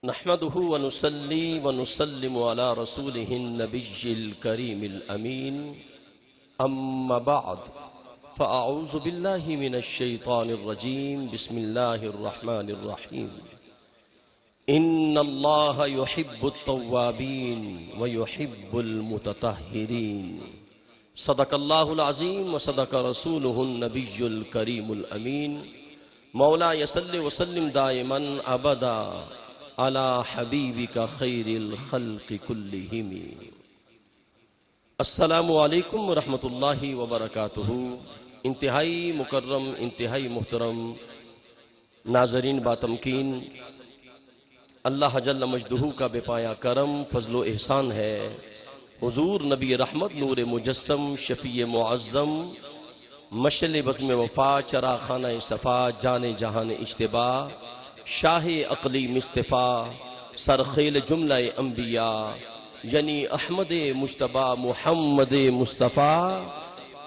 نحمده ونصلي ونسلم على رسوله النبي الكريم الأمين أما بعد فأعوذ بالله من الشيطان الرجيم بسم الله الرحمن الرحيم إن الله يحب التوابين ويحب المتطهرين صدق الله العظيم وصدق رسوله النبي الكريم الأمين مولاي صل وسلم دائما أبدا على حبیبک خیر الخلق کلہم۔ السلام علیکم ورحمۃ اللہ وبرکاتہ۔ انتہائی مکرم، انتہائی محترم ناظرین باتمکین، اللہ جل مجدہ کا بے پایا کرم، فضل و احسان ہے، حضور نبی رحمت نور مجسم، شفیع معظم، مشعل بزم وفا، چراغ خانہ صفا، جان جہان اجتباء، شاہ عقلی مصطفیٰ، سرخیل جملہ انبیاء، یعنی احمد مجتبی محمد مصطفیٰ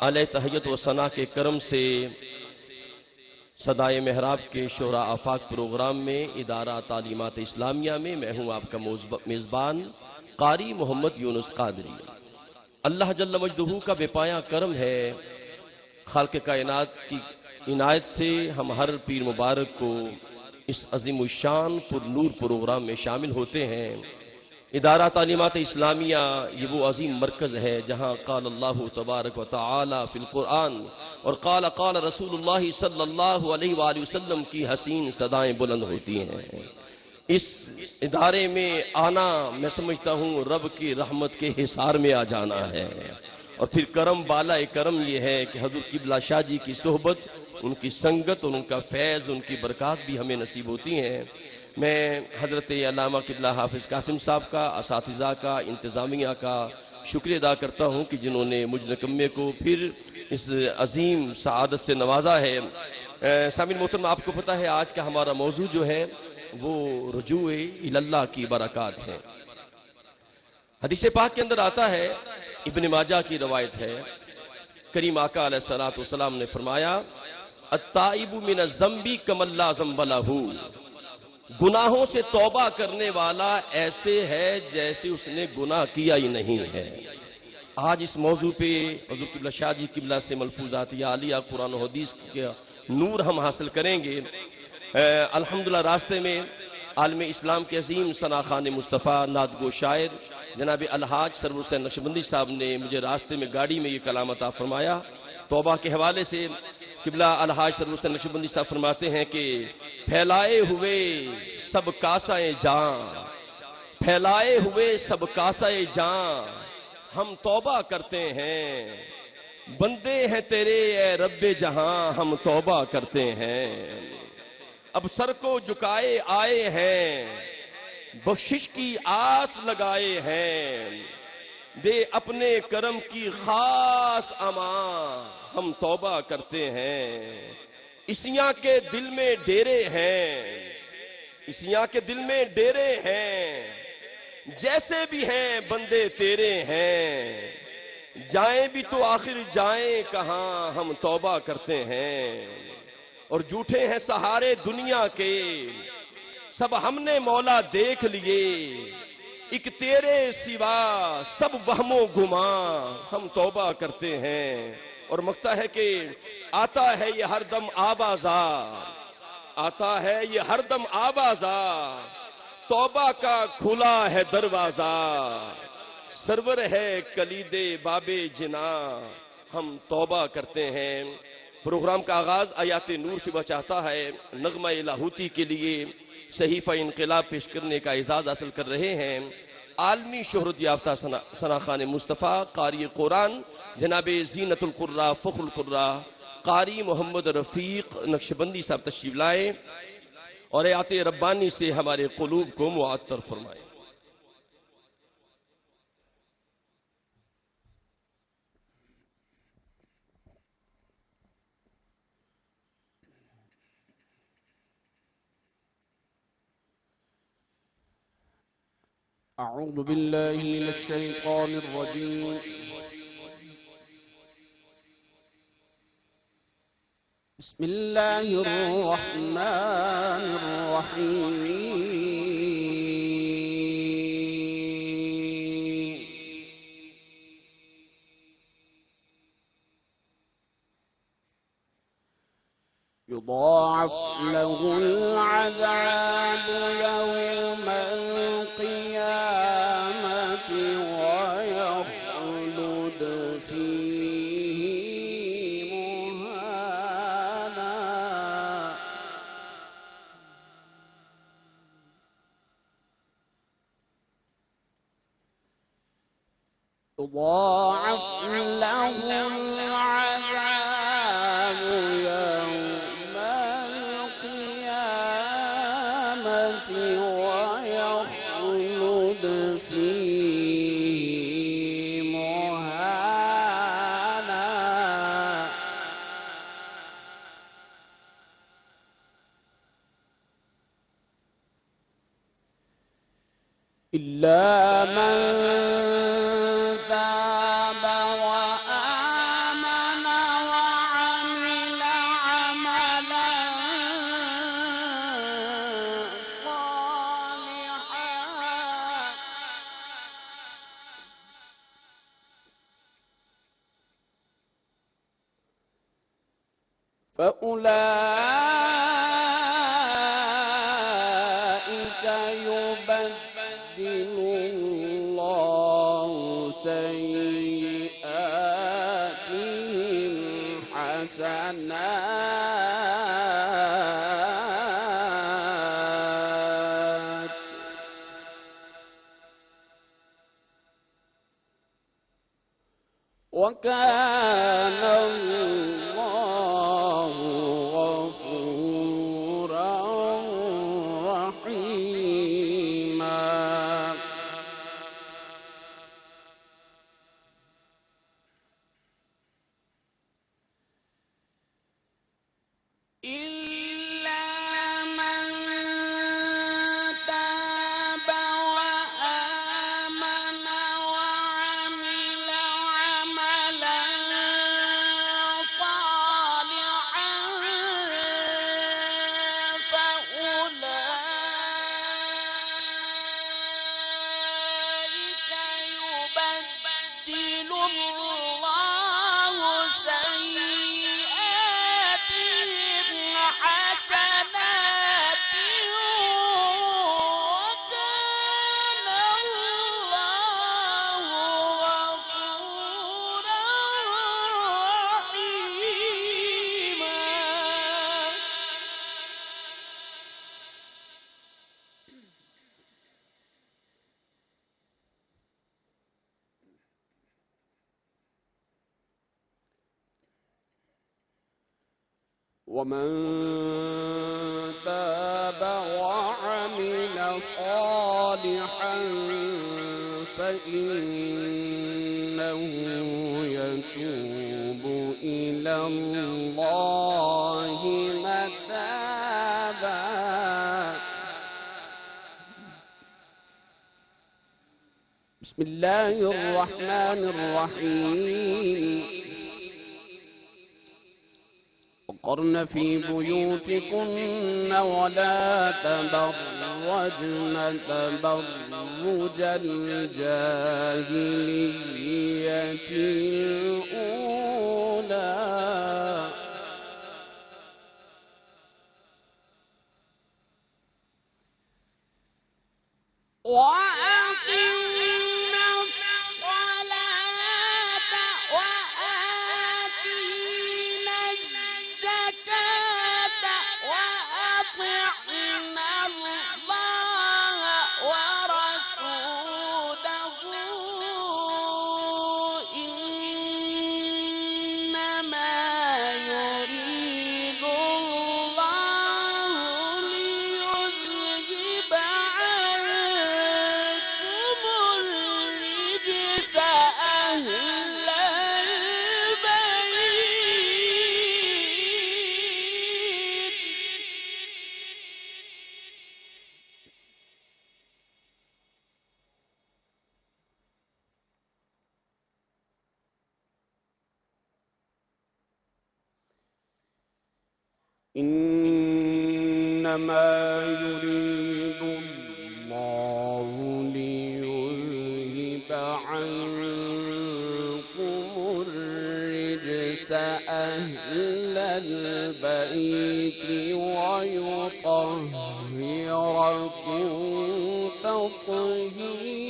علیہ تحیت و ثنا کے کرم سے صدائے محراب کے شعراء آفاق پروگرام میں ادارہ تعلیمات اسلامیہ میں میں ہوں آپ کا میزبان قاری محمد یونس قادری۔ اللہ جل مجدہ کا بے پایا کرم ہے، خالق کائنات کی عنایت سے ہم ہر پیر مبارک کو اس عظیم الشان پر نور پروگرام میں شامل ہوتے ہیں۔ ادارہ تعلیمات اسلامیہ یہ وہ عظیم مرکز ہے جہاں قال اللہ تبارک و تعالی فی القرآن اور قال رسول اللہ صلی اللہ علیہ وآلہ وسلم کی حسین صدائیں بلند ہوتی ہیں۔ اس ادارے میں آنا میں سمجھتا ہوں رب کی رحمت کے حصار میں آ جانا ہے، اور پھر کرم بالا کرم یہ ہے کہ حضور قبلہ شاہ جی کی صحبت، ان کی سنگت اور ان کا فیض، ان کی برکات بھی ہمیں نصیب ہوتی ہیں۔ میں حضرت علامہ قبلہ حافظ قاسم صاحب کا، اساتذہ کا، انتظامیہ کا شکریہ ادا کرتا ہوں کہ جنہوں نے مجھ نکمے کو پھر اس عظیم سعادت سے نوازا ہے۔ سامعین محترم، آپ کو پتہ ہے آج کا ہمارا موضوع جو ہے وہ رجوع اللہ کی برکات ہے۔ حدیث پاک کے اندر آتا ہے، ابن ماجہ کی روایت ہے، کریم آقا علیہ السلام نے فرمایا التائب من الذنب کمن لا ذنب لہ، گناہوں سے توبہ کرنے والا ایسے ہے جیسے اس نے گناہ کیا ہی نہیں ہے۔ آج اس موضوع پہ حضور قبلہ شاہ جی قبلہ سے ملفوظات عالیہ قرآن و حدیث کے نور ہم حاصل کریں گے۔ الحمدللہ راستے میں عالم اسلام کے عظیم ثنا خان مصطفیٰ نعت گو شاعر جناب الحاج سرور حسین نقشبندی صاحب نے مجھے راستے میں گاڑی میں یہ کلام عطا فرمایا۔ توبہ کے حوالے سے قبلہ الحاج سرور حسین نقشبندی صاحب فرماتے ہیں کہ پھیلائے ہوئے سب کاسائے جان، پھیلائے ہوئے سب کاسائے جان، ہم توبہ کرتے ہیں، بندے ہیں تیرے اے رب جہاں، ہم توبہ کرتے ہیں۔ اب سر کو جھکائے آئے ہیں، بخشش کی آس لگائے ہیں، دے اپنے کرم کی خاص امان، ہم توبہ کرتے ہیں۔ عیسیاں کے دل میں ڈیرے ہیں، عیسیاں کے دل میں ڈیرے ہیں، جیسے بھی ہیں بندے تیرے ہیں، جائیں بھی تو آخر جائیں کہاں، ہم توبہ کرتے ہیں۔ اور جھوٹے ہیں سہارے دنیا کے، سب ہم نے مولا دیکھ لیے، ایک تیرے سوا سب وہم و گمان، ہم توبہ کرتے ہیں۔ اور مکتا ہے کہ آتا ہے یہ ہر دم آوازہ، آتا ہے یہ ہر دم آوازہ، توبہ کا کھلا ہے دروازہ، سرور ہے کلید باب جناں، ہم توبہ کرتے ہیں۔ پروگرام کا آغاز آیات نور سے بچاتا ہے۔ نغمہ لاہوتی کے لیے صحیفہ انقلاب پیش کرنے کا اعزاز حاصل کر رہے ہیں عالمی شہرت یافتہ ثنا خان مصطفیٰ قاری قرآن جناب زینت القراء فخر القراء قاری محمد رفیق نقشبندی صاحب تشریف لائے اور آیات ربانی سے ہمارے قلوب کو معطر فرمائے۔ أعوذ بالله من الشيطان الرجيم بسم الله الرحمن الرحيم يضاعف له العذاب يوم القيامة ويخلد فيه مهانا. يضاعف له العذاب يوم القيامة ويخلد فيه مهانا. إلا من تاب وآمن وعمل عملا صالحا فأولئك يبدل الله سيئاتهم حسنات وكان الله غفورا رحيما. إلا من تاب وآمن وعمل عملا صالحا فأولئك يبدل الله سيئاتهم حسنات وكان الله غفورا رحيما. ومن تاب وعمل صالحا فإنه يتوب إلى الله متابا. بسم الله الرحمن الرحيم. وقرن في بيوتكن ولا تبرجن تبرج الجاهلية الأولى وأقمنا الصلاة وآتينا الزكاة وأطعنا الله ورسوله إنما يريد الله ليذهب عنكم الرجس أهل البيت. إنما يريد الله ليذهب عنكم الرجس أهل البيت ويطهركم تطهيرا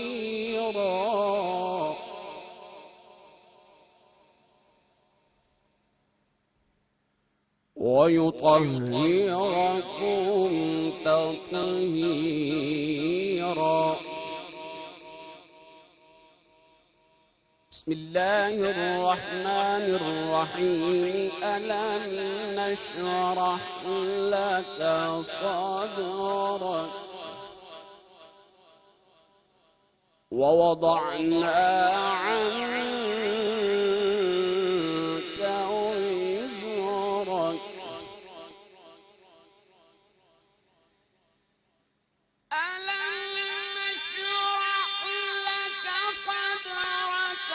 ويطهركم تطهيرا بسم الله الرحمن الرحيم ألم نشرح لك صدرك ووضعنا عنك وزرك ألم نشرح لك صدرك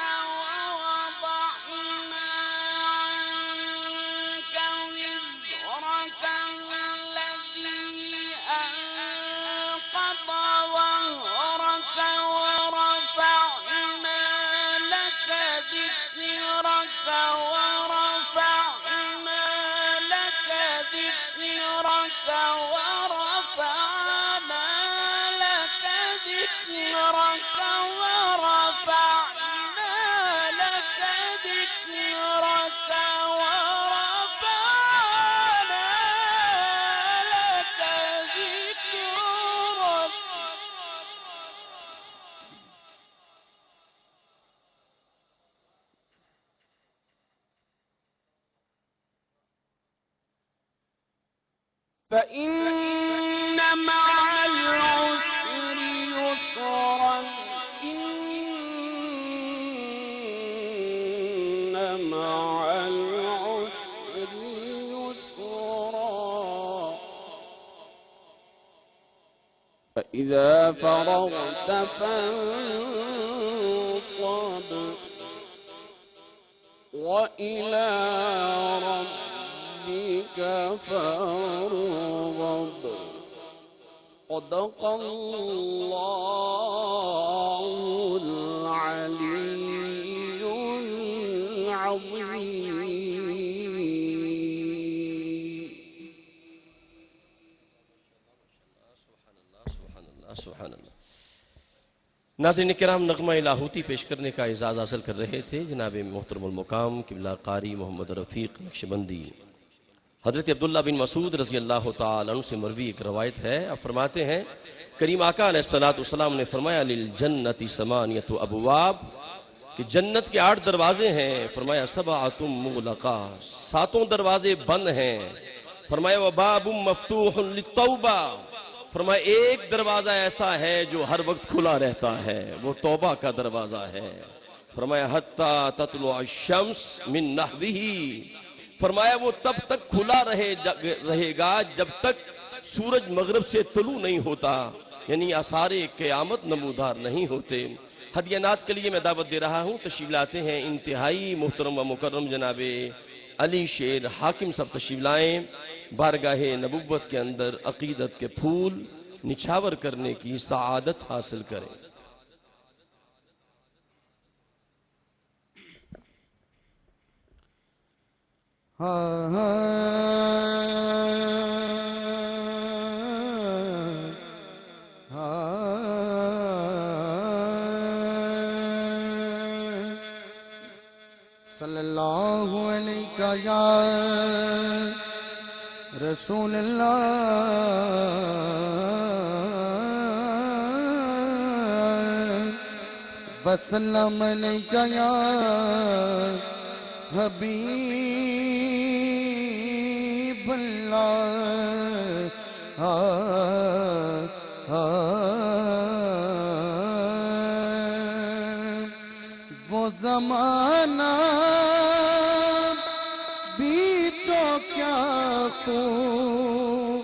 ووضعنا عنك وزرك الذي أنقض ظهرك ورفعنا لك ذكرك ورفعنا لك ذكرك ورفعنا لك ذكرك ورفعنا لك ذكرك ورفعنا لك ذكرك فإن مع العسر يسرا إن مع العسر يسرا فإذا فرغت فانصب وإلى ربك فارغب صدق الله العلي العظيم سبحان اللہ۔ ناظرین کرام، نغمہ لاہوتی پیش کرنے کا اعزاز حاصل کر رہے تھے جناب محترم المقام قبلہ قاری محمد رفیق نقشبندی۔ حضرت عبداللہ بن مسعود رضی اللہ تعالیٰ عنہ سے مروی ایک روایت ہے، اب فرماتے ہیں کریم آقا علیہ السلام نے فرمایا للجنت ثمانیۃ ابواب، کہ جنت کے 8 دروازے ہیں، فرمایا سبعۃ مغلقہ، 7 دروازے بند ہیں، فرمایا وباب مفتوح للتوبہ، فرمایا ایک دروازہ ایسا ہے جو ہر وقت کھلا رہتا ہے، وہ توبہ کا دروازہ ہے، فرمایا حتی تطلع الشمس من نحوہ، فرمایا وہ تب تک کھلا رہے گا جب تک سورج مغرب سے طلوع نہیں ہوتا، یعنی آثار قیامت نمودار نہیں ہوتے۔ ہدیانات کے لیے میں دعوت دے رہا ہوں، تشریف لاتے ہیں انتہائی محترم و مکرم جناب علی شیر حاکم صاحب تشریف لائیں، بارگاہ نبوت کے اندر عقیدت کے پھول نچھاور کرنے کی سعادت حاصل کریں۔ صلی اللہ علیہ یا رسول اللہ وسلم علیہ یا حبیب اللہ وہ زمانہ بھی تو کیا خوب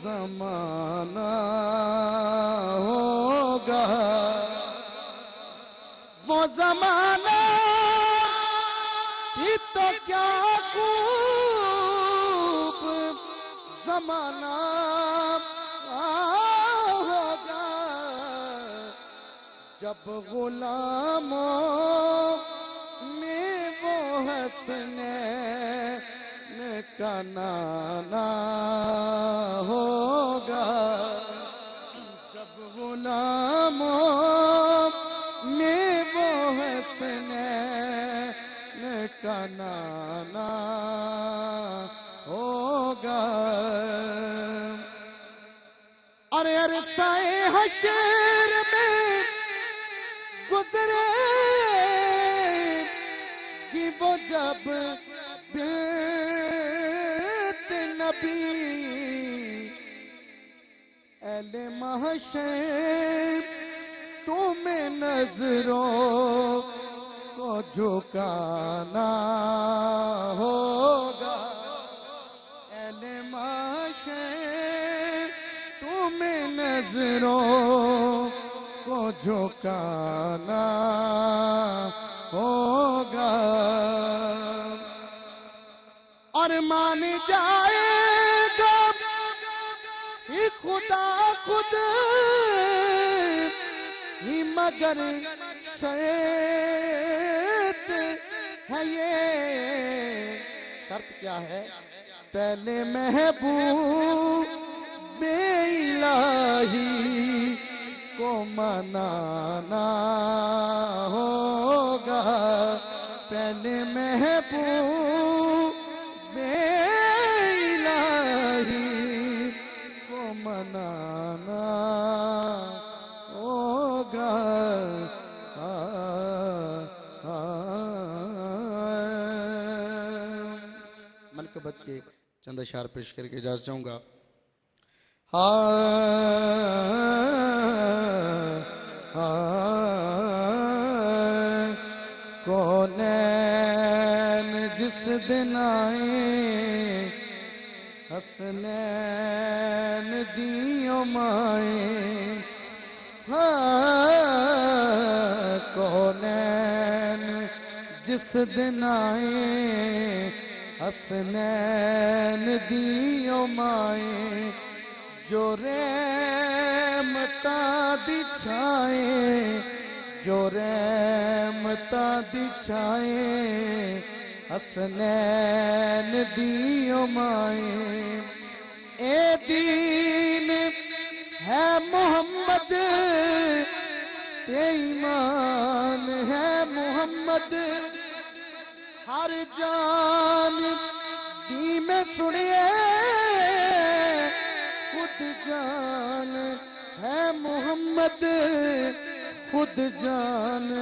زمانہ ہوگا، وہ زمانہ بھی تو کیا خوب زمانہ ہوگا، جب غلاموں میں وہ حسن کا نانا ہوگا جب غلاموں میں وہ حسنین کا نانا ہوگا اور عرصہ حشر میں گزرے گی وہ جب بیت نبی اہل محشر تمہیں نظروں کو جھکانا ہوگا اہل محشر تمہیں نظروں کو جھکانا ہوگا اور مان جائے گا ہی خدا خود ہی مگر شرط ہے یہ شرط کیا ہے پہلے محبوب الہی کو منانا ہوگا پہلے محبوب الہی کو منانا ہوگا منقبت کے چند اشعار پیش کر کے اجازت چاہوں گا کونین جس دن آئیں حسنین دیوں مائیں کونین جس دن آئیں حسنین دیوں مائیں جو رحمتاں دی چھائیں جو رحمتاں دی چھائیں حسنین دیوں مائیں اے دین ہے محمد تے ایمان ہے محمد ہر جان دی میں سنیے خود جان ہے محمد خود جان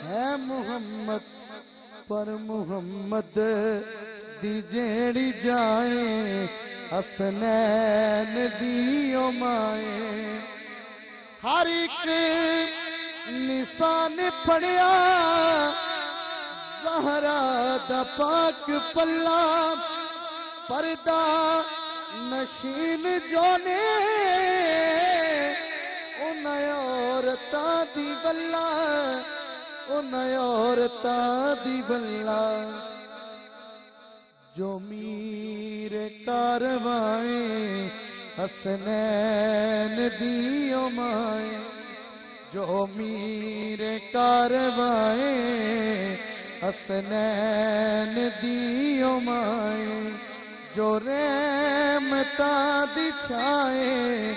ہے محمد پر محمد دی جیڑی جائیں حسنین دیوں مائیں ہر ایک نسان پڑیا زہرا دا پاک پلہ پردہ نشین جونے انہیں عورتاں دی بلا انہیں عورتاں دی بلا جو میر کاروائیں حسنین دیوں مائیں جو میر کاروائیں حسنین دیوں مائیں جو رحمتاں دی چھائیں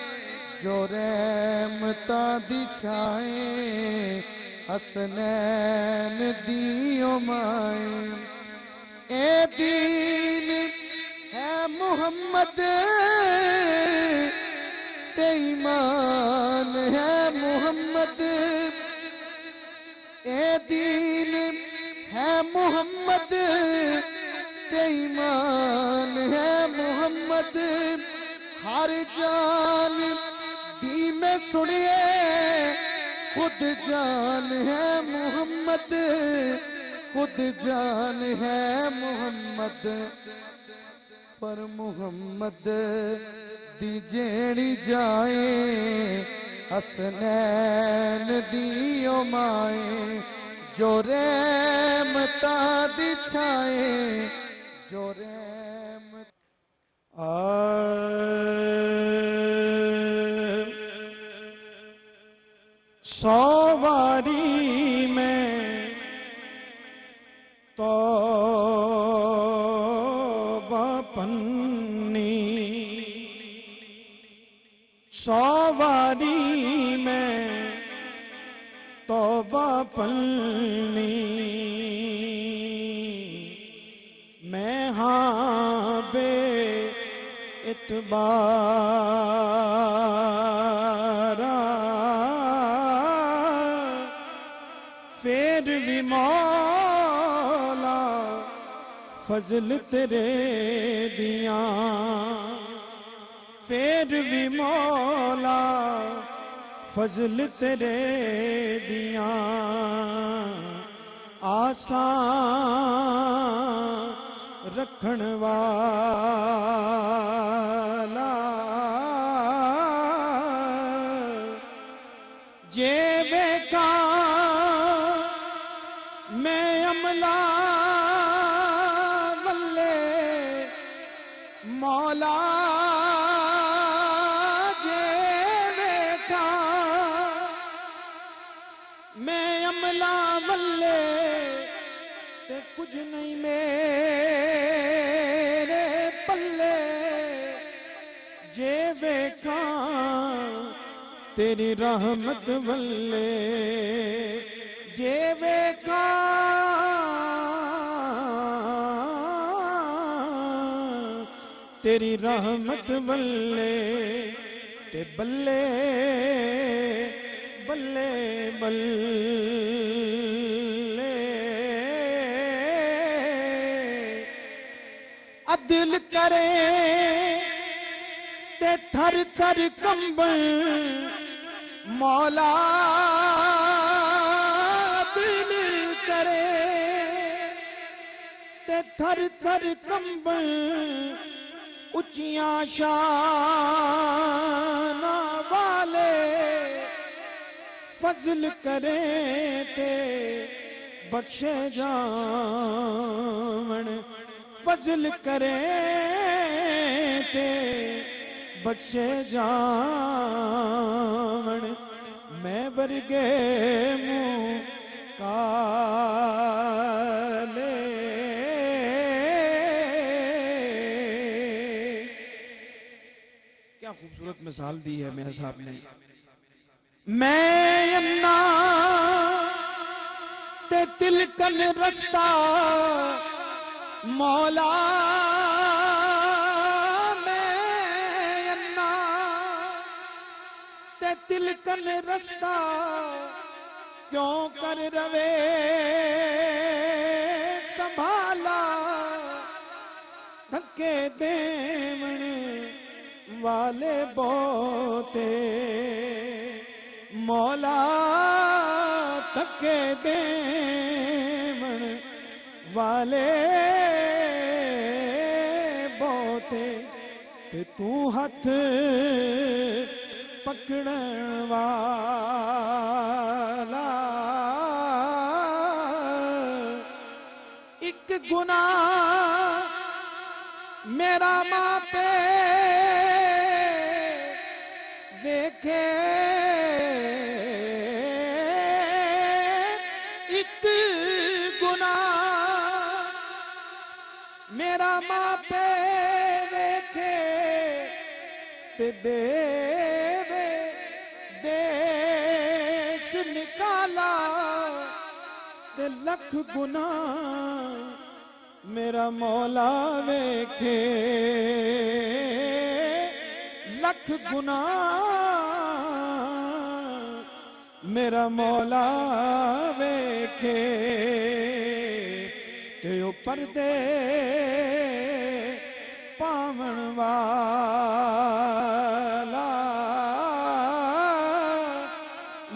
جو رحمتاں دی چھائیں حسنین دیوں مائیں اے دین ہے محمد تے ایمان ہے محمد اے دین ہے محمد تے ایمان ہے محمد ہر جان دی میں سنیے خود جان ہے محمد خود جان ہے محمد پر محمد دی جیڑی جائیں حسنین دیوں مائیں جو رحمتاں دی چھائیں جو رحمت سواری میں توبہ سواری میں توبہ پلنی میں ہاں بے اعتبارا پھر بھی مولا فضل تیرے دیاں پھر بھی مولا فضل تیرے دیاں آسان رکھن والا جے ویکھا میں عملہ ولے مولا جے ویکھا میں عملہ ولے تے کچھ نہیں میرے پلے جے ویکھا تیری رحمت ولے جے ویکھا تیری رحمت ولے تے بلے بلے بلے عدل کرے تے تھر تھر کمبل مولا عدل کرے تے تھر تھر کمبل اچیاں شان والے فضل کرے تے بخشے جاون فضل کرے تے بخشے جاون میں ورگے منہ کالے کیا خوبصورت مثال دی ہے میاں صاحب نے میں انا تے تلکن رستہ مولا میں انا تے تلکن رستہ کیوں کر روے سنبھالا دھکے دیون والے بوتے مولا دھکے دیون والے بوتے تے تو ہاتھ پکڑن والا ایک گناہ میرا ماں پہ ویکھے ایک گناہ میرا ماں پہ ویکھے تے دیوے دیش نکالا تے لکھ گناہ میرا مولا ویکھے لکھ گناہ میرا مولا ویکھے تے او پردے پاون والا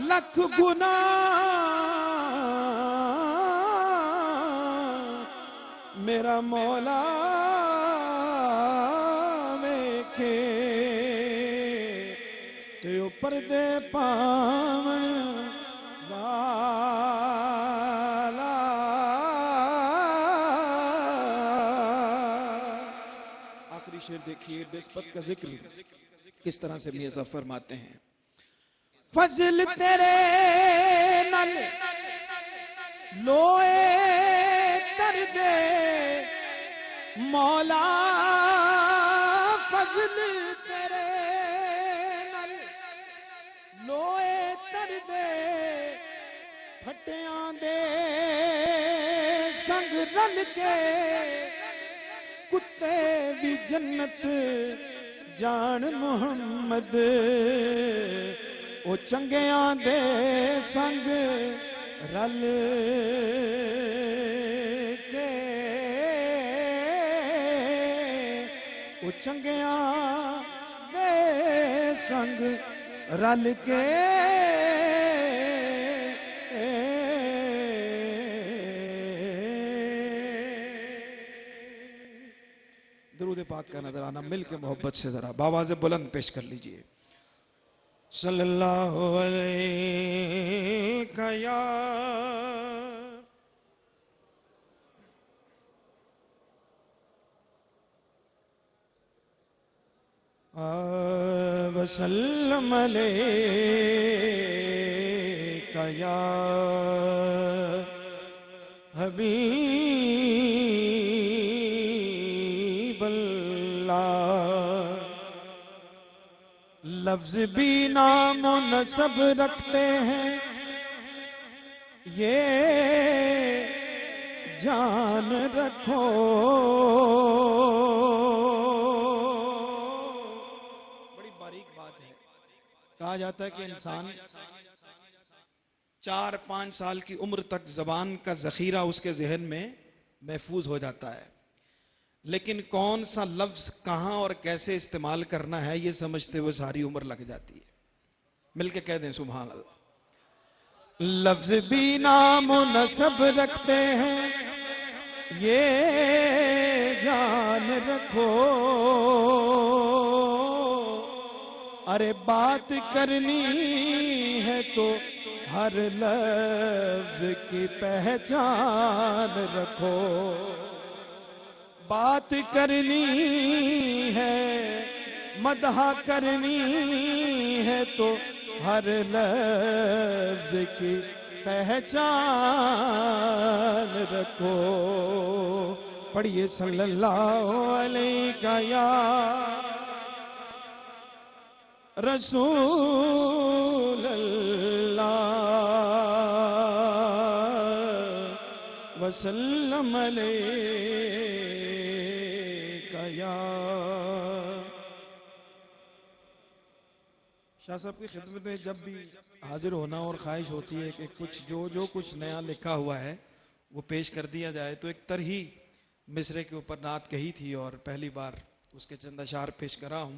لکھ گناہ میرا مولا ویکھے تے او پردے پاون والا آخری شعر دیکھیے نسبت کا ذکر کس طرح سے میاں صاحب فرماتے ہیں فضل تیرے نل لوئے کر دے مولا فضل تیرے نل رل کے کتے بھی جنت جان محمد او چنگیاں دے سنگ رل کے او چنگیاں دے سنگ رل کے درود پاک کا نظرانہ مل کے محبت سے ذرا بآواز بلند پیش کر لیجئے. صلی اللہ علیہ یا وسلم علیک یا حبیب اللہ. لفظ بھی نام و نسب رکھتے ہیں یہ جان رکھو. بڑی باریک بات ہے. کہا جاتا ہے کہ انسان 4-5 سال کی عمر تک زبان کا ذخیرہ اس کے ذہن میں محفوظ ہو جاتا ہے، لیکن کون سا لفظ کہاں اور کیسے استعمال کرنا ہے یہ سمجھتے ہوئے ساری عمر لگ جاتی ہے. مل کے کہہ دیں سبحان اللہ. لفظ بھی نام و نسب رکھتے ہیں یہ جان رکھو. ارے بات کرنی ہے تو ہر لفظ کی پہچان رکھو. بات کرنی ہے مدح کرنی ہے تو ہر لفظ کی پہچان رکھو. پڑھیے صلی اللہ علیہ یا رسول اللہ وسلم علیک یا. شاہ صاحب کی خدمت میں جب بھی حاضر ہونا اور خواہش ہوتی ہے کہ کچھ جو کچھ نیا لکھا ہوا ہے وہ پیش کر دیا جائے، تو ایک طرحی مصرے کے اوپر نعت کہی تھی اور پہلی بار اس کے چند اشعار پیش کرا ہوں.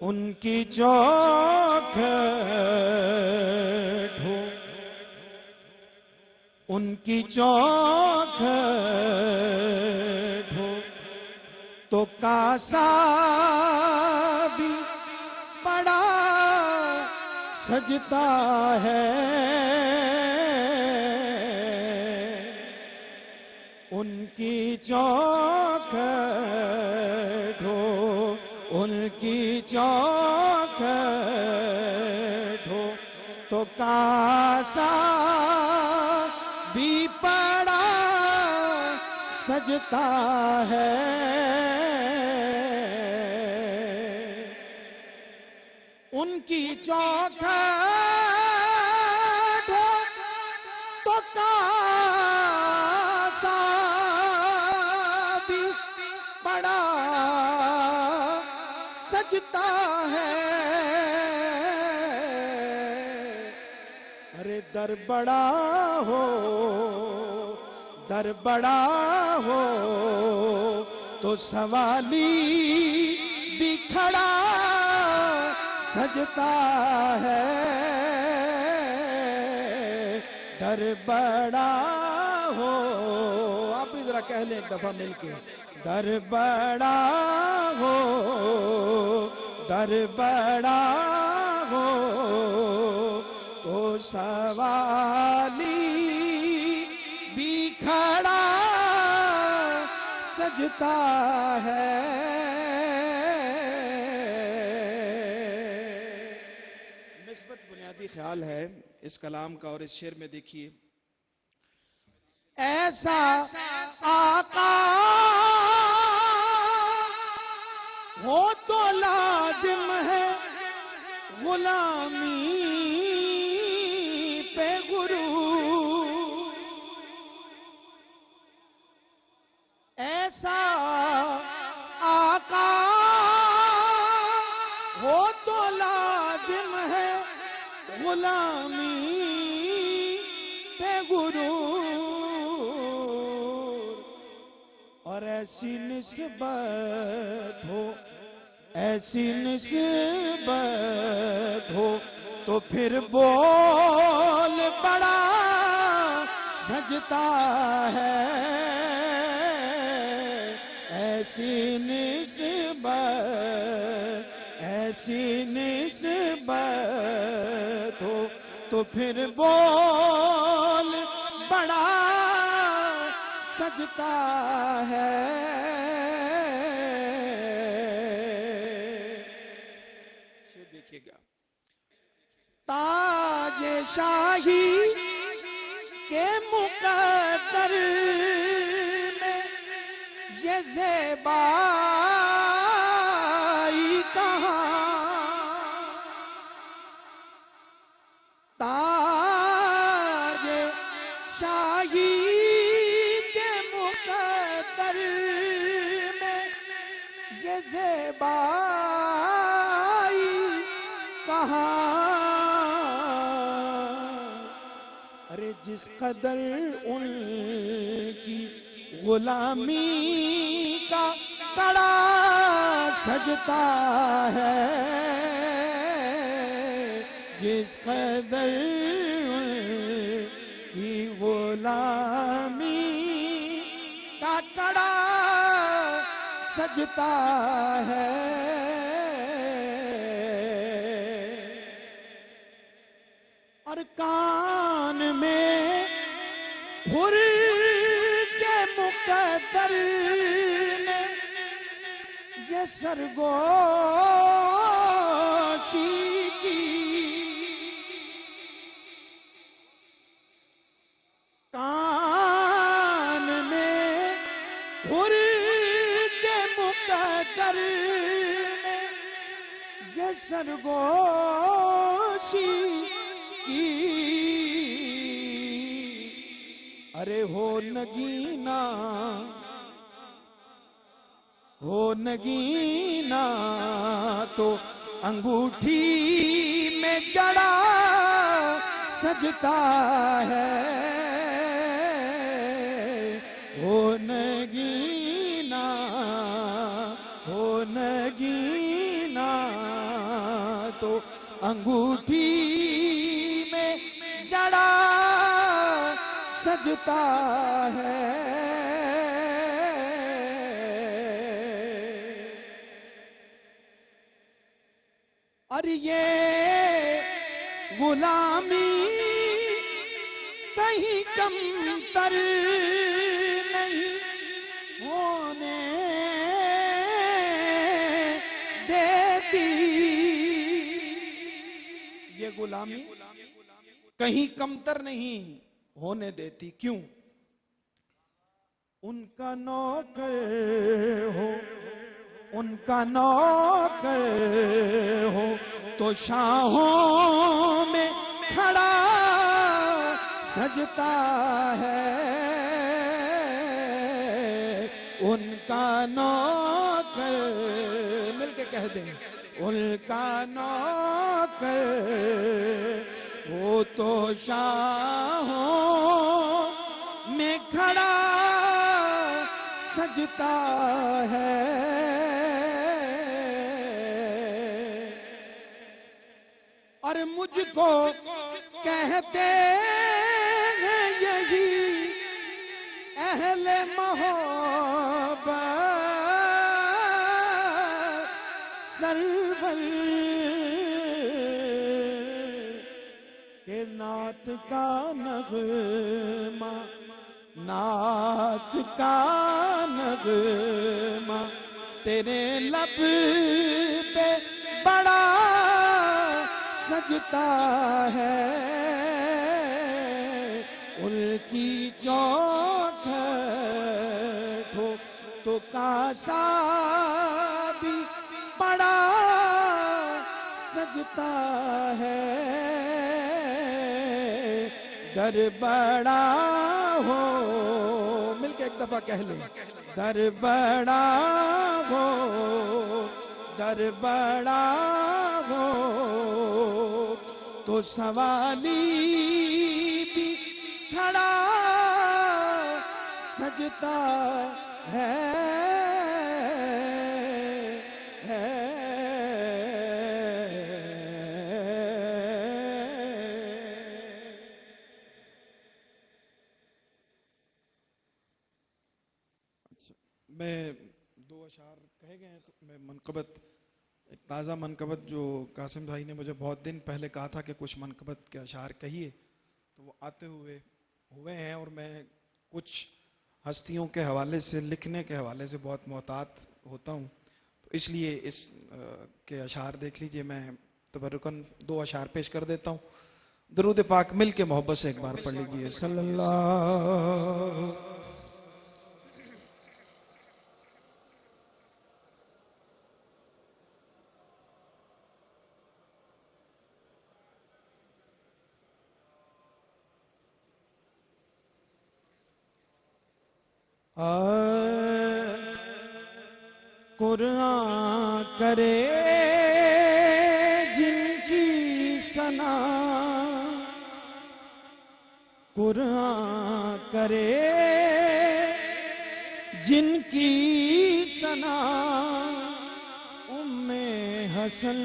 ان کی چوکھٹ ہو، ان کی چوکھٹ ہو تو کاسا بھی بڑا سجتا ہے. ان کی چوکھٹ ہو، ان کی چوکھٹ ہو تو کاسا بھی بڑا سجتا ہے. ان کی چوکھٹ ہو تو کاسا بھی بڑا سجتا ہے. ارے در بڑا ہو، در بڑا ہو تو سوالی بھی کھڑا سجتا ہے. در بڑا ہو، آپ بھی ذرا کہہ لیں ایک دفعہ مل کے. در بڑا ہو، در بڑا ہو تو سوالی بھی کھڑا سجتا ہے. نسبت بنیادی خیال ہے اس کلام کا، اور اس شعر میں دیکھیے ایسا آقا ہو تو لازم ہے غلامی پہ ایسا آقا ہو تو لازم ہے غلامی پہ غرور، اور ایسی نسبت ہو، ایسی نسبت ہو تو پھر بول بڑا سجتا ہے، ایسی نسبت، ایسی نسبت ہو تو پھر بول بڑا سجتا ہے۔ دیکھیے گا تاج شاہی کے مقدر میں یہ زیبائی کہاں، تاج شاہی کے مقدر میں یہ زیبائی کہاں، ارے جس قدر ان کی غلامی کا کڑا سجتا ہے، جس قدر ان کی غلامی کا کڑا سجتا ہے۔ اور کان میں حر کے مقدر نے یہ سرگوشی کی، کان میں حر کے مقدر نے یہ سرگوشی کی، ارے ہو نگینا، ہو نگینا تو انگوٹھی میں جڑا سجتا ہے، ہو نگینا، ہو نگینا تو انگوٹھی میں جڑا سجتا ہے۔ اور یہ غلامی کہیں کم تر نہیں ہونے دیتی، یہ غلامی کہیں کمتر نہیں ہونے دیتی، کیوں؟ ان کا نوکر ہو، ان کا نوکر ہو تو شاہوں میں کھڑا سجتا ہے، ان کا نوکر، مل کے کہہ دیں، ان کا نوکر وہ تو شاہوں میں کھڑا سجتا ہے۔ اور مجھ کو کہتے ہیں یہی اہل محبت سرور کہ نعت کا نغمہ، نعت کا نغمہ تیرے لب پہ بڑا سجتا ہے، ان کی چوکھٹ ہو تو کاسا بھی بڑا سجتا ہے، در بڑا ہو، مل کے ایک دفعہ کہہ لیں، در بڑا ہو، در بڑا ہو تو سوالی بھی کھڑا سجتا ہے۔ میں دو اشعار کہے گئے ہیں تو میں منقبت، ایک تازہ منقبت جو قاسم بھائی نے مجھے بہت دن پہلے کہا تھا کہ کچھ منقبت کے اشعار کہیے، تو وہ آتے ہوئے ہیں، اور میں کچھ ہستیوں کے حوالے سے، لکھنے کے حوالے سے بہت محتاط ہوتا ہوں، تو اس لیے اس کے اشعار دیکھ لیجئے۔ میں تبرکاً دو اشعار پیش کر دیتا ہوں، درود پاک مل کے محبت سے ایک بار پڑھ لیجئے۔ صلی اللہ قرآن کرے جن کی ثنا، قرآن کرے جن کی ثنا، ام حسن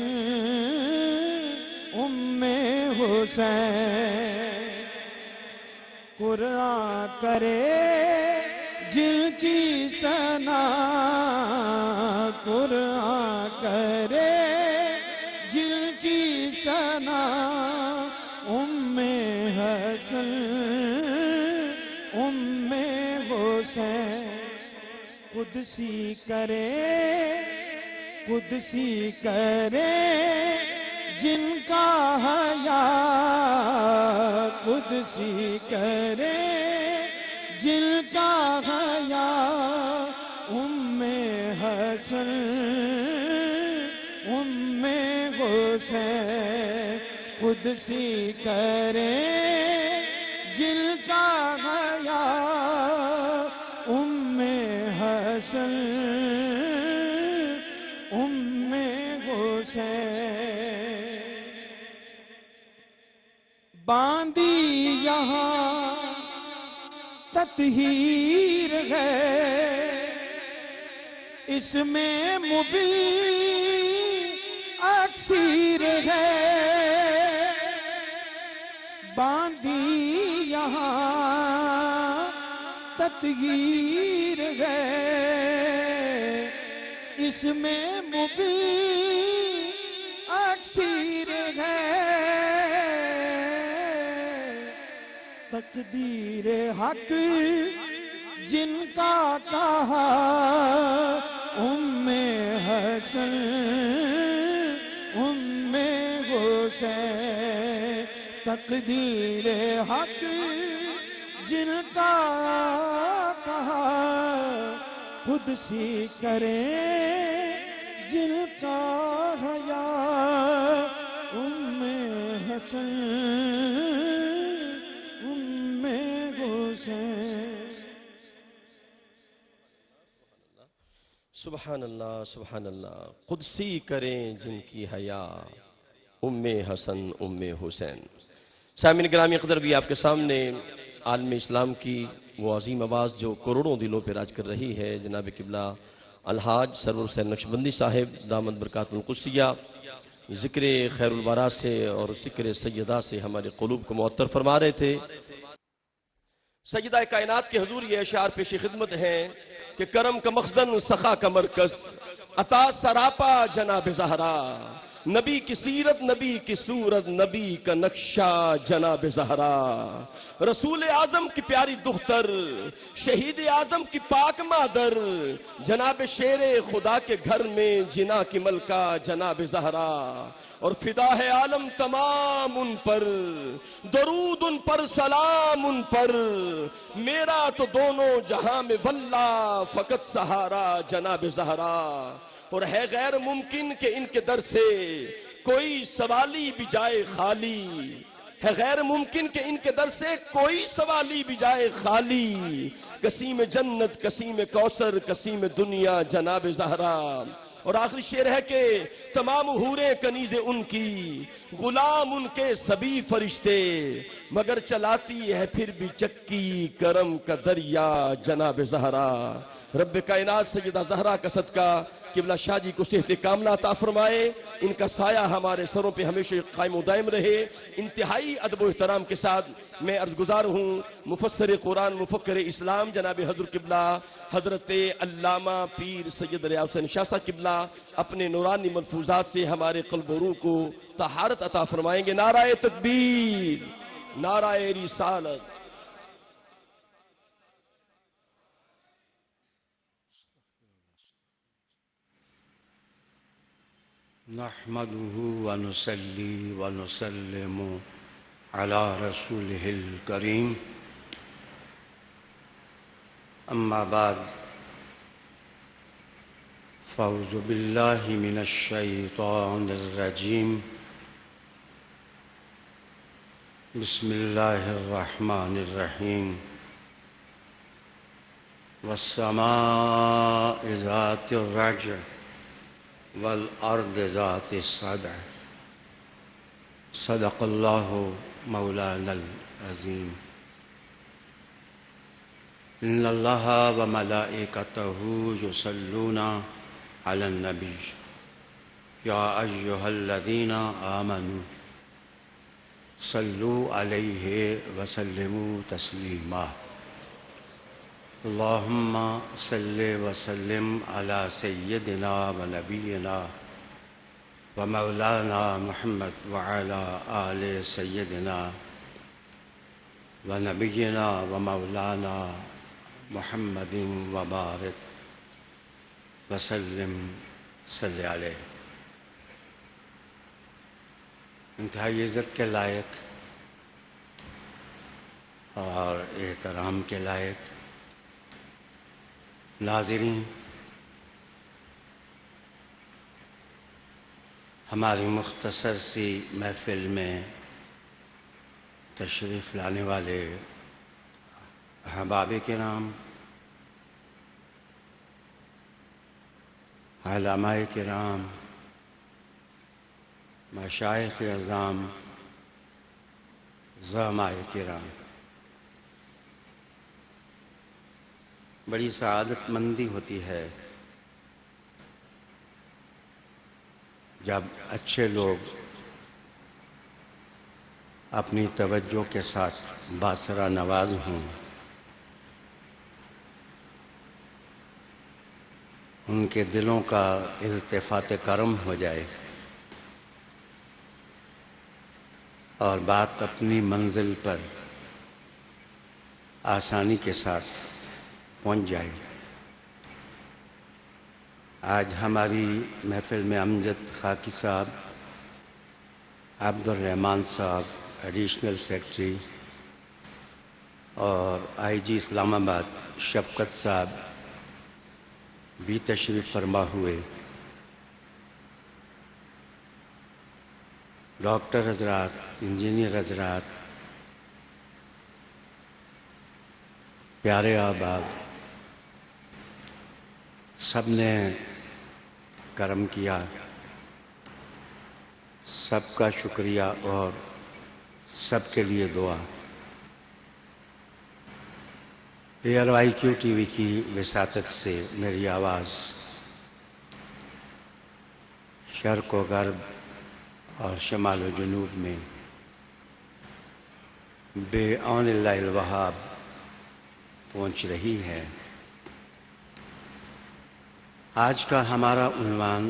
ام حسین، قرآن کرے جن کی ثنا، قرآن کرے جن کی ثنا، ام حسن ام حسین، قدسی کرے قدسی کرے جن کا حیا، قدسی کرے جن کا حیا، ام حسن ام حسین، قدسی کرے جن کا حیا، ام حسن ام حسین، باندی یہاں تطہیر ہے، اس میں مبین اکثیر ہے، باندی یہاں تطہیر ہے، اس میں مبین اکثیر ہے، تقدیر حق جن کا کہا، ام حسن ام حسین، تقدیر حق جن کا کہا، قدسی کرے جن کا حیا، ام حسن ام حسین۔ سبحان اللہ سبحان اللہ، قدسی کریں جن کی حیا، ام حسن ام حسین۔ سامعین گرامی، قدر بھی آپ کے سامنے عالم اسلام کی وہ عظیم آواز جو کروڑوں دلوں پہ راج کر رہی ہے، جناب قبلہ الحاج سرور حسین نقشبندی صاحب دامت برکات القدسیہ، ذکر خیر الورا سے اور ذکر سیدہ سے ہمارے قلوب کو معطر فرما رہے تھے۔ سیدہ کائنات کے حضور یہ اشعار پیش خدمت ہیں کہ کرم کا مخزن سخا کا مرکز، عطا سراپا جناب زہرا، نبی کی سیرت نبی کی صورت نبی کا نقشہ جناب زہرا، رسول اعظم کی پیاری دختر، شہید اعظم کی پاک مادر، جناب شیر خدا کے گھر میں جنا کی ملکہ جناب زہرا، اور فدا ہے عالم تمام ان پر، درود ان پر سلام ان پر، میرا تو دونوں جہاں میں واللہ فقط سہارا جناب زہرا، اور ہے غیر ممکن کہ ان کے در سے کوئی سوالی بھی جائے خالی، ہے غیر ممکن کہ ان کے در سے کوئی سوالی بھی جائے خالی، کسی میں جنت کسی میں کوثر کسی میں دنیا جناب زہرا۔ اور آخری شعر ہے کہ تمام حوریں کنیزیں ان کی، غلام ان کے سبھی فرشتے، مگر چلاتی ہے پھر بھی چکی کرم کا دریا جناب زہرا۔ رب کائنات سیدہ زہرا کا صدقہ قبلہ شاہ جی کو صحت کاملہ عطا فرمائے، ان کا سایہ ہمارے سروں پہ ہمیشہ قائم و دائم رہے۔ انتہائی ادب و احترام کے ساتھ میں عرض گزار ہوں مفسر قرآن مفکر اسلام جناب حضرت قبلہ حضرت علامہ پیر سید ریاض حسین شاہ صاحب قبلہ اپنے نورانی ملفوظات سے ہمارے قلب و روح کو طہارت عطا فرمائیں گے۔ نعرہ تکبیر، نعرہ رسالت۔ نحمده ونصلي ونسلم على رسوله الكريم أما بعد فأعوذ بالله من الشيطان الرجيم بسم الله الرحمن الرحيم والسماء ذات الرجع والأرض ذات الصدع صدق الله مولانا العظيم إن الله وملائكته يصلون على النبي يا أيها الذين آمنوا صلوا عليه وسلموا تسليما اللهم صل وسلم على سيدنا ونبينا ومولانا محمد وعلى آل سيدنا ونبينا ومولانا محمد وبارك وسلم صل علیہ۔ انتہائی عزت کے لائق اور احترام کے لائق ناظرین، ہماری مختصر سی محفل میں تشریف لانے والے احباب کرام، علماء کرام، مشائخ اعظام، زعماء کرام، بڑی سعادت مندی ہوتی ہے جب اچھے لوگ اپنی توجہ کے ساتھ باصرہ نواز ہوں، ان کے دلوں کا التفات کرم ہو جائے اور بات اپنی منزل پر آسانی کے ساتھ پہنچ جائے۔ آج ہماری محفل میں امجد خاکی صاحب، عبد الرحمن صاحب ایڈیشنل سیکرٹری، اور آئی جی اسلام آباد شفقت صاحب بھی تشریف فرما ہوئے، ڈاکٹر حضرات، انجینئر حضرات، پیارے احباب، سب نے کرم کیا، سب کا شکریہ اور سب کے لیے دعا۔ ARIQ ٹی وی کی وساطت سے میری آواز شرق و غرب اور شمال و جنوب میں بے عون اللہ الوہاب پہنچ رہی ہے۔ آج کا ہمارا عنوان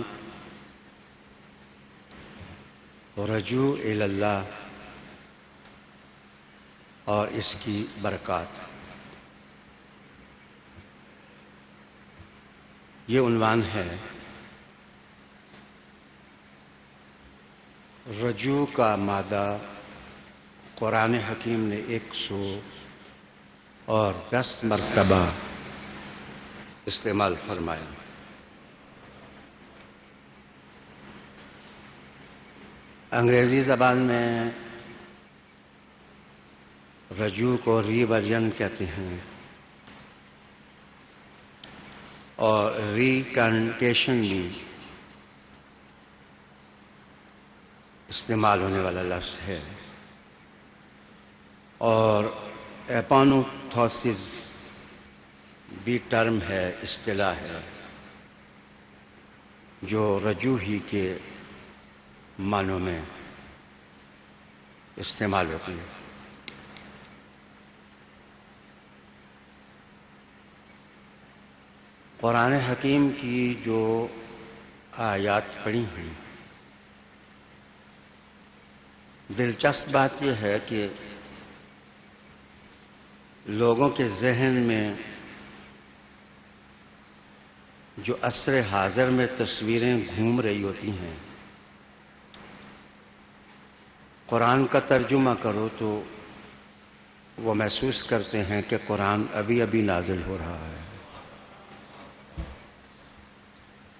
رجوع الی اللہ اور اس کی برکات۔ یہ عنوان ہے رجوع کا مادہ قرآن حکیم نے 110 مرتبہ استعمال فرمایا۔ انگریزی زبان میں رجوع کو ریورژن کہتے ہیں، اور ریکنٹیشن بھی استعمال ہونے والا لفظ ہے، اور ایپانوتھوسس بھی ٹرم ہے، اصطلاح ہے، جو رجوع ہی کے معنوں میں استعمال ہوتی ہے۔ قرآن حکیم کی جو آیات پڑھی ہیں، دلچسپ بات یہ ہے کہ لوگوں کے ذہن میں جو عصر حاضر میں تصویریں گھوم رہی ہوتی ہیں، قرآن کا ترجمہ کرو تو وہ محسوس کرتے ہیں کہ قرآن ابھی ابھی نازل ہو رہا ہے۔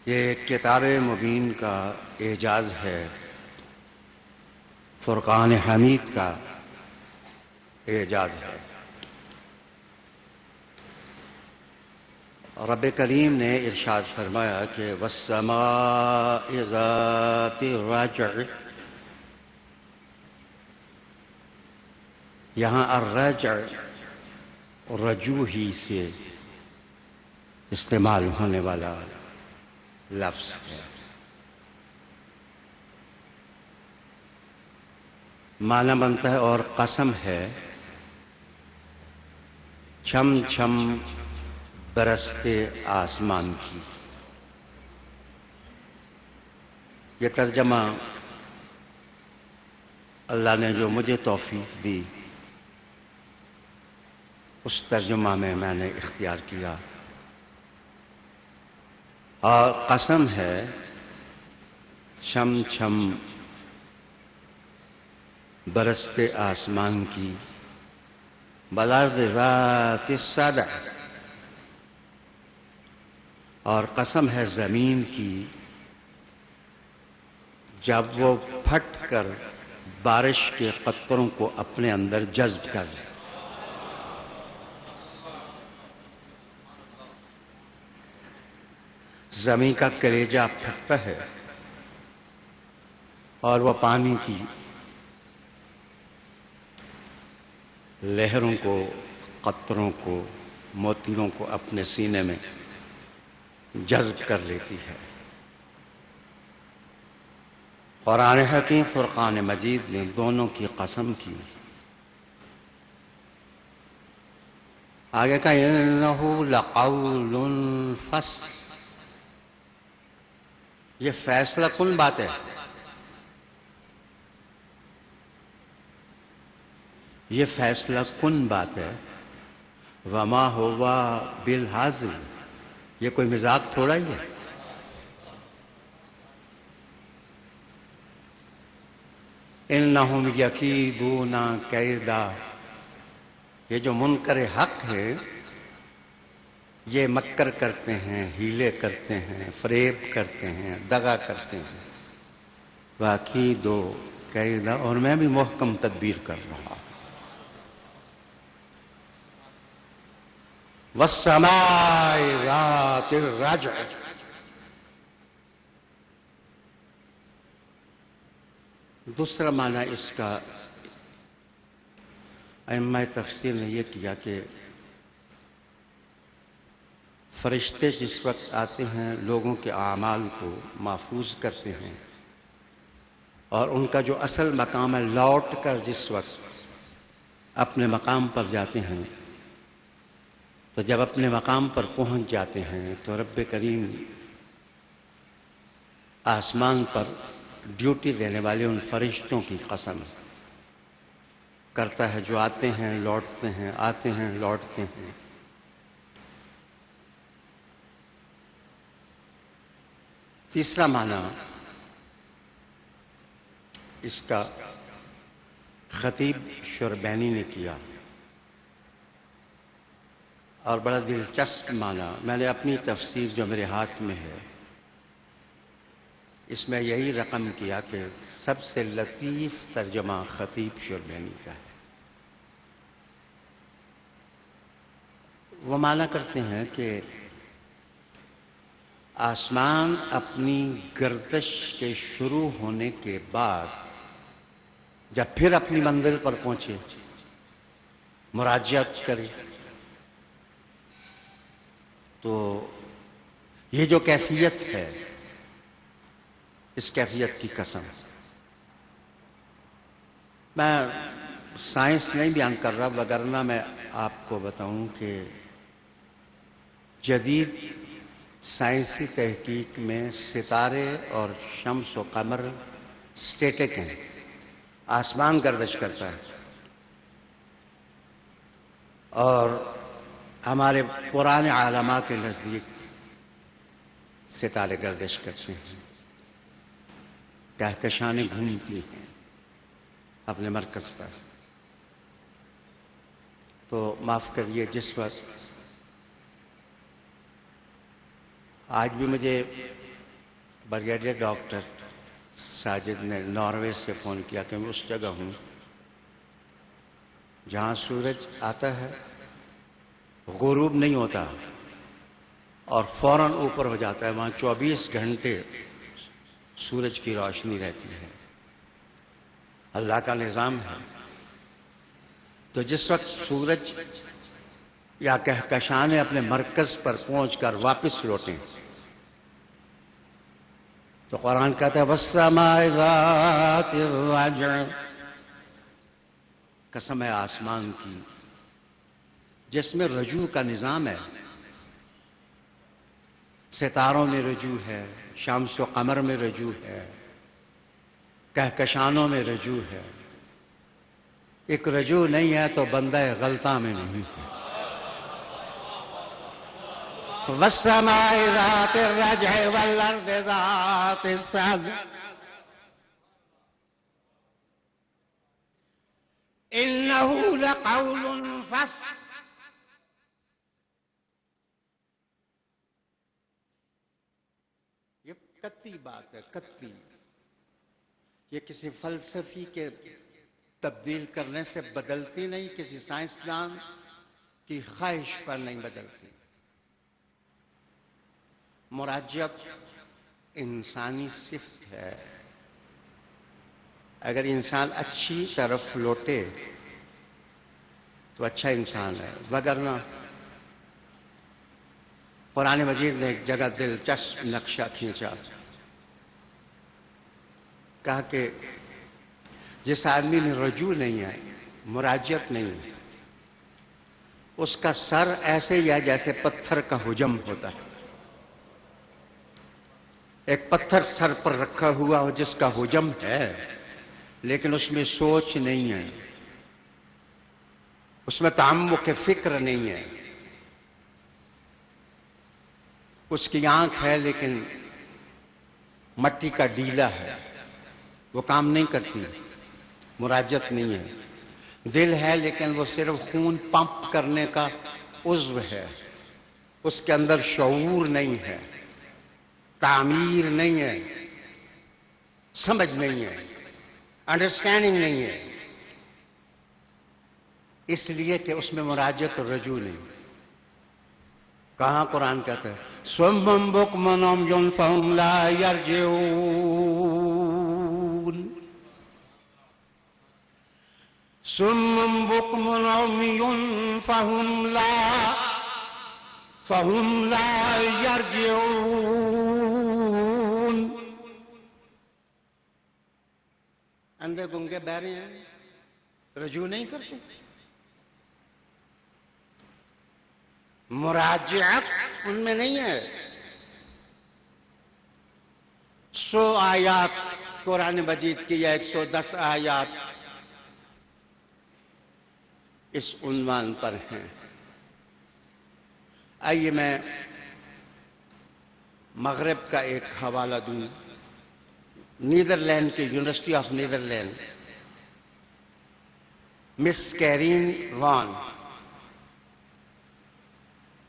یہ کتاب مبین کا اعجاز ہے، فرقان حمید کا اعجاز ہے۔ رب کریم نے ارشاد فرمایا کہ والسماء ذات الرجع، یہاں الرجع رجوع ہی سے استعمال ہونے والا لفظ ہے۔ معنی بنتا ہے اور قسم ہے چھم چھم برستے آسمان کی۔ یہ ترجمہ اللہ نے جو مجھے توفیق دی اس ترجمہ میں نے اختیار کیا، اور قسم ہے چھم چھم برستے آسمان کی، بالارض ذات الصدع، اور قسم ہے زمین کی جب وہ پھٹ کر بارش کے قطروں کو اپنے اندر جذب کر لے۔ زمین کا کلیجہ پھٹتا ہے اور وہ پانی کی لہروں کو، قطروں کو، موتیوں کو اپنے سینے میں جذب کر لیتی ہے۔ قرآن حکیم فرقان مجید نے دونوں کی قسم کی۔ آگے کا انہ لقول فصل، یہ فیصلہ کن بات ہے، یہ فیصلہ کن بات ہے۔ وما ہوا بالحاضر، یہ کوئی مذاق تھوڑا ہی ہے۔ انہم یکیدون کیدا، یہ جو منکر حق ہے یہ مکر کرتے ہیں، ہیلے کرتے ہیں، فریب کرتے ہیں، دغا کرتے ہیں۔ واکیدو کیدا، اور میں بھی محکم تدبیر کر رہا ہوں۔ والسماء ذات الرجع، دوسرا معنی اس کا ائمہ تفسیر نے یہ کیا کہ فرشتے جس وقت آتے ہیں لوگوں کے اعمال کو محفوظ کرتے ہیں، اور ان کا جو اصل مقام ہے لوٹ کر جس وقت اپنے مقام پر جاتے ہیں، تو جب اپنے مقام پر پہنچ جاتے ہیں تو رب کریم آسمان پر ڈیوٹی دینے والے ان فرشتوں کی قسم کرتا ہے جو آتے ہیں لوٹتے ہیں، آتے ہیں لوٹتے ہیں۔ تیسرا معنی اس کا خطیب شربینی نے کیا، اور بڑا دلچسپ معنی، میں نے اپنی تفسیر جو میرے ہاتھ میں ہے اس میں یہی رقم کیا کہ سب سے لطیف ترجمہ خطیب شربینی کا ہے۔ وہ مانا کرتے ہیں کہ آسمان اپنی گردش کے شروع ہونے کے بعد جب پھر اپنی منزل پر پہنچے، مراجعت کرے، تو یہ جو کیفیت ہے، اس کیفیت کی قسم میں سائنس نہیں بیان کر رہا، وگرنہ میں آپ کو بتاؤں کہ جدید سائنسی تحقیق میں ستارے اور شمس و قمر اسٹیٹک ہیں، آسمان گردش کرتا ہے، اور ہمارے پرانے علماء کے نزدیک ستارے گردش کرتے ہیں، کہکشانیں گھومتی ہیں اپنے مرکز پر۔ تو معاف کریے، جس وقت آج بھی مجھے بریگیڈیئر ڈاکٹر ساجد نے ناروے سے فون کیا کہ میں اس جگہ ہوں جہاں سورج آتا ہے، غروب نہیں ہوتا اور فوراً اوپر ہو جاتا ہے، وہاں 24 گھنٹے سورج کی روشنی رہتی ہے، اللہ کا نظام ہے۔ تو جس وقت سورج یا کہکشانیں اپنے مرکز پر پہنچ کر واپس لوٹیں تو قرآن کہتا ہے وَالسَّمَاءِ ذَاتِ الرَّجْعِ، قسم ہے آسمان کی جس میں رجوع کا نظام ہے، ستاروں میں رجوع ہے، شمس و قمر میں رجوع ہے، کہکشانوں میں رجوع ہے۔ ایک رجوع نہیں ہے تو بندہ غلطہ میں نہیں ہے۔ وَالسَّمَاءِ ذَاتِ الرَّجْعِ وَالْأَرْضِ ذَاتِ الصَّدْعِ إِنَّهُ لَقَوْلٌ فَصْلٌ۔ یہ قطعی بات ہے، قطعی۔ یہ کسی فلسفی کے تبدیل کرنے سے بدلتی نہیں، کسی سائنسدان کی خواہش پر نہیں بدلتی۔ مراجعت انسانی صفت ہے، اگر انسان اچھی طرف لوٹے تو اچھا انسان ہے، وگرنہ قرآن مجید نے ایک جگہ دلچسپ نقشہ کھینچا، کہا کہ جس آدمی میں رجوع نہیں ہے، مراجعت نہیں ہے، اس کا سر ایسے ہی ہے جیسے پتھر کا حجم ہوتا ہے۔ ایک پتھر سر پر رکھا ہوا ہو جس کا حجم ہے لیکن اس میں سوچ نہیں ہے، اس میں تعمق فکر نہیں ہے، اس کی آنکھ ہے لیکن مٹی کا ڈیلا ہے، وہ کام نہیں کرتی، مراجعت نہیں ہے۔ دل ہے لیکن وہ صرف خون پمپ کرنے کا عضو ہے، اس کے اندر شعور نہیں ہے، تعمیر نہیں ہے، سمجھ نہیں ہے، انڈرسٹینڈنگ نہیں ہے، اس لیے کہ اس میں مراجعت اور رجوع نہیں۔ کہاں قرآن کہتا ہے صُمٌّ بُکْمٌ عُمْیٌ فَہُمْ لَا یَرْجِعُونَ، صُمٌّ بُکْمٌ عُمْیٌ فَہُمْ لَا یَرْجِعُونَ۔ اندھے گنگے بہرے ہیں، رجوع نہیں کرتے۔ مراجعت ان میں نہیں ہے۔ 100 آیات قرآن مجید کی یا 110 آیات اس عنوان پر ہیں۔ آئیے میں مغرب کا ایک حوالہ دوں، نیدرلینڈ کی university of Netherland, miss Karine وان،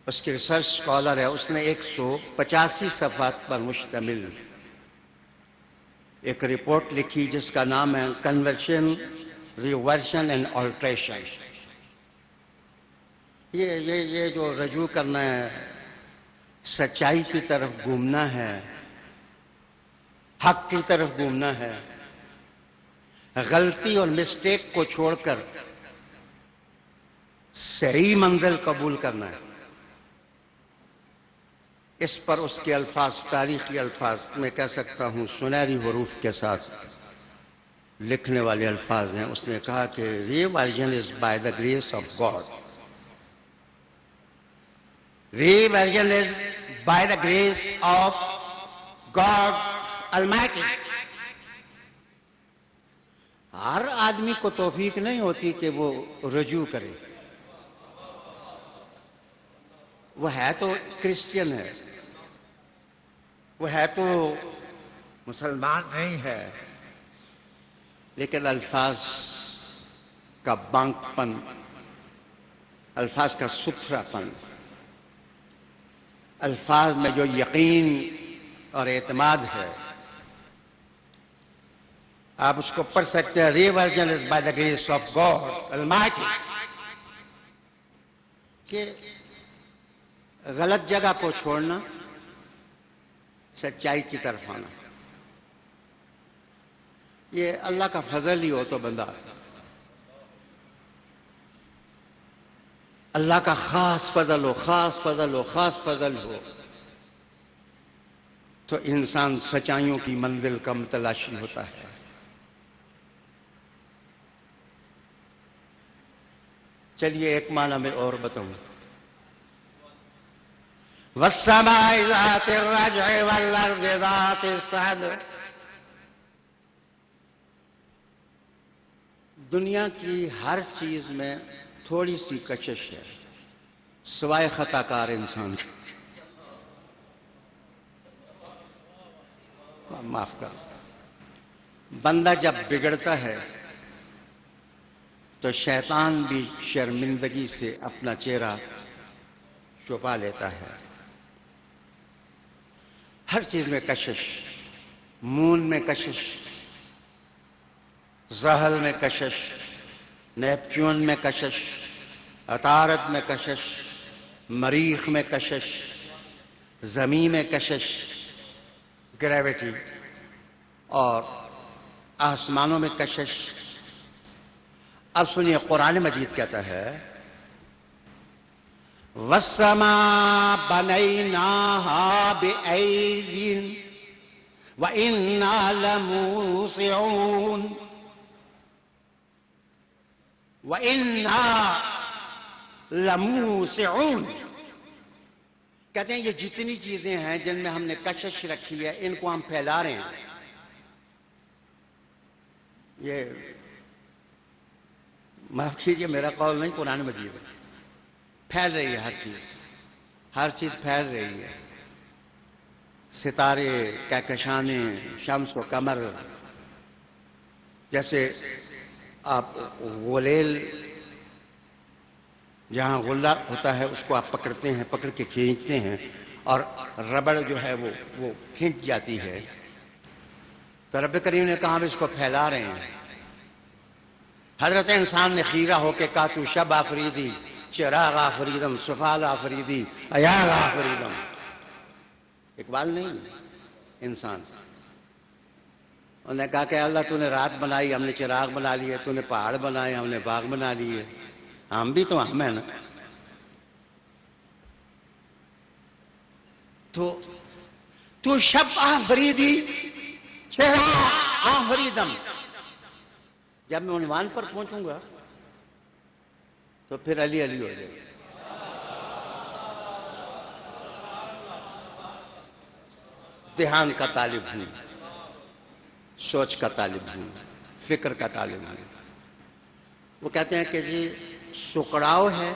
اس کی ریسرچ اسکالر ہے، اس نے 185 صفحات پر مشتمل ایک رپورٹ لکھی جس کا نام ہے کنورژن، ریورژن اینڈ آلٹریشن۔ یہ جو رجوع کرنا ہے، سچائی کی طرف گھومنا ہے، حق کی طرف گھومنا ہے، غلطی اور مسٹیک کو چھوڑ کر صحیح منزل قبول کرنا ہے. اس پر اس کے الفاظ، تاریخی الفاظ میں کہہ سکتا ہوں سنہری حروف کے ساتھ لکھنے والے الفاظ ہیں. اس نے کہا کہ reversion is by the grace of God. Reversion is by the grace of God almighty. ہر آدمی کو توفیق نہیں ہوتی کہ وہ رجوع کرے. وہ ہے تو کرسچین ہے، وہ ہے تو مسلمان نہیں ہے، لیکن الفاظ کا بانک پن، الفاظ کا ستھرا پن، الفاظ میں جو یقین اور اعتماد ہے، آپ اس کو پڑھ سکتے ہیں. Reversion is by the grace of God almighty. کہ غلط جگہ کو چھوڑنا، سچائی کی طرف آنا، یہ اللہ کا فضل ہی ہو تو بندہ، اللہ کا خاص فضل ہو، خاص فضل ہو، خاص فضل ہو تو انسان سچائیوں کی منزل کا متلاشی ہوتا ہے. چلیے ایک معنی میں اور بتاؤں. وَالسَّمَاءِ ذَاتِ الرَّجْعِ وَالْأَرْضِ ذَاتِ الصَّدْعِ. دنیا کی ہر چیز میں تھوڑی سی کشش ہے سوائے خطا کار انسان کی. معاف کر. بندہ جب بگڑتا ہے تو شیطان بھی شرمندگی سے اپنا چہرہ چھپا لیتا ہے. ہر چیز میں کشش، مون میں کشش، زحل میں کشش، نیپچون میں کشش، عطارد میں کشش، مریخ میں کشش، زمین میں کشش، گریویٹی، اور آسمانوں میں کشش. اب سنیے قرآن مجید کہتا ہے وَالسَّمَاءَ بَنَيْنَاهَا بِأَيْدٍ وَإِنَّا لَمُوسِعُونَ. وَإِنَّا لَمُوسِعُونَ. کہتے ہیں یہ جتنی چیزیں ہیں جن میں ہم نے کشش رکھی ہے ان کو ہم پھیلا رہے ہیں. یہ معاف کیجیے میرا قول نہیں، قرآن مجید ہے. پھیل رہی ہے ہر چیز، ہر چیز پھیل رہی ہے. ستارے، کہکشانے، شمس و قمر. جیسے آپ غلیل، جہاں غلہ ہوتا ہے اس کو آپ پکڑتے ہیں، پکڑ کے کھینچتے ہیں اور ربڑ جو ہے وہ کھینچ جاتی ہے. تو رب کریم نے کہا ہم اس کو پھیلا رہے ہیں. حضرت انسان نے خیرہ ہو کے کہا تو شب آفریدی، چراغ آفریدم، سفال آفریدی، ایاغ آفریدم. اقبال نہیں، انسان. انہوں نے کہا کہ اللہ تو نے رات بنائی، ہم نے چراغ بنا لیے، تو نے پہاڑ بنائے، ہم نے باغ بنا لیے. ہم بھی تو ہم ہیں نا. تو شب آفریدی، چراغ آفریدم. جب میں عنوان پر پہنچوں گا تو پھر علی علی ہو جائے گا. دھیان کا طالب ہوں، سوچ کا طالب ہوں، فکر کا طالب ہوں. وہ کہتے ہیں کہ جی سکڑاؤ ہے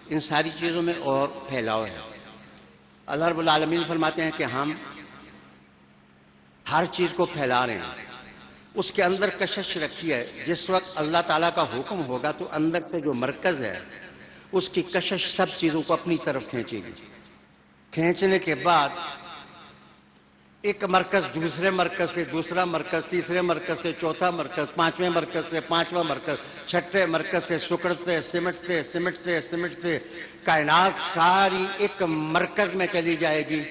ان ساری چیزوں میں اور پھیلاؤ ہے. اللہ رب العالمین فرماتے ہیں کہ ہم ہر چیز کو پھیلا رہے ہیں. اس کے اندر کشش رکھی ہے. جس وقت اللہ تعالیٰ کا حکم ہوگا تو اندر سے جو مرکز ہے اس کی کشش سب چیزوں کو اپنی طرف کھینچے گی. کھینچنے کے بعد ایک مرکز دوسرے مرکز سے، دوسرا مرکز تیسرے مرکز سے، چوتھا مرکز پانچویں مرکز سے، پانچواں مرکز چھٹے مرکز سے سکڑتے سمٹتے سمٹتے سمٹتے کائنات ساری ایک مرکز میں چلی جائے گی.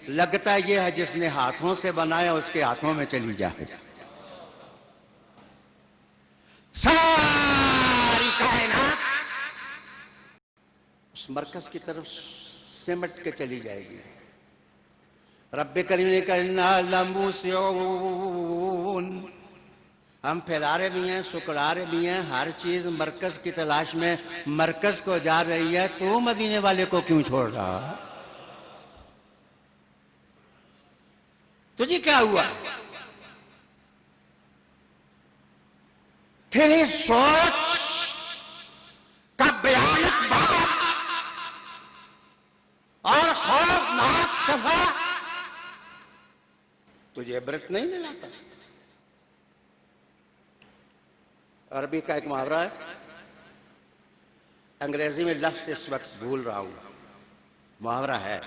لگتا یہ ہے جس نے ہاتھوں سے بنایا اس کے ہاتھوں میں چلی جائے گی. ساری کائنات اس مرکز کی طرف سمٹ کے چلی جائے گی. رب کریم نے کہا انا لموسعون، ہم پھیلا رہے بھی ہیں سکڑا رہے بھی ہیں، ہر چیز مرکز کی تلاش میں مرکز کو جا رہی ہے. تو مدینے والے کو کیوں چھوڑ رہا؟ تجھے کیا ہوا؟ تیری سوچ کا بیانت بات اور خوفناک صفحہ تجھے عبرت نہیں دلاتا. عربی کا ایک محاورہ ہے، انگریزی میں لفظ اس وقت بھول رہا ہوں، محاورہ ہے،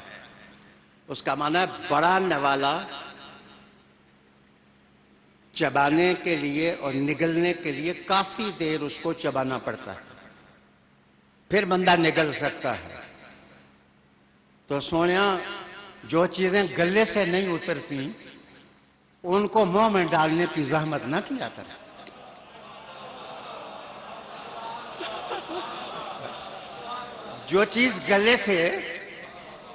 اس کا معنی ہے بڑا نوالا چبانے کے لیے اور نگلنے کے لیے کافی دیر اس کو چبانا پڑتا ہے، پھر بندہ نگل سکتا ہے. تو سونیا جو چیزیں گلے سے نہیں اترتی ان کو منہ میں ڈالنے کی زحمت نہ کیا کر. جو چیز گلے سے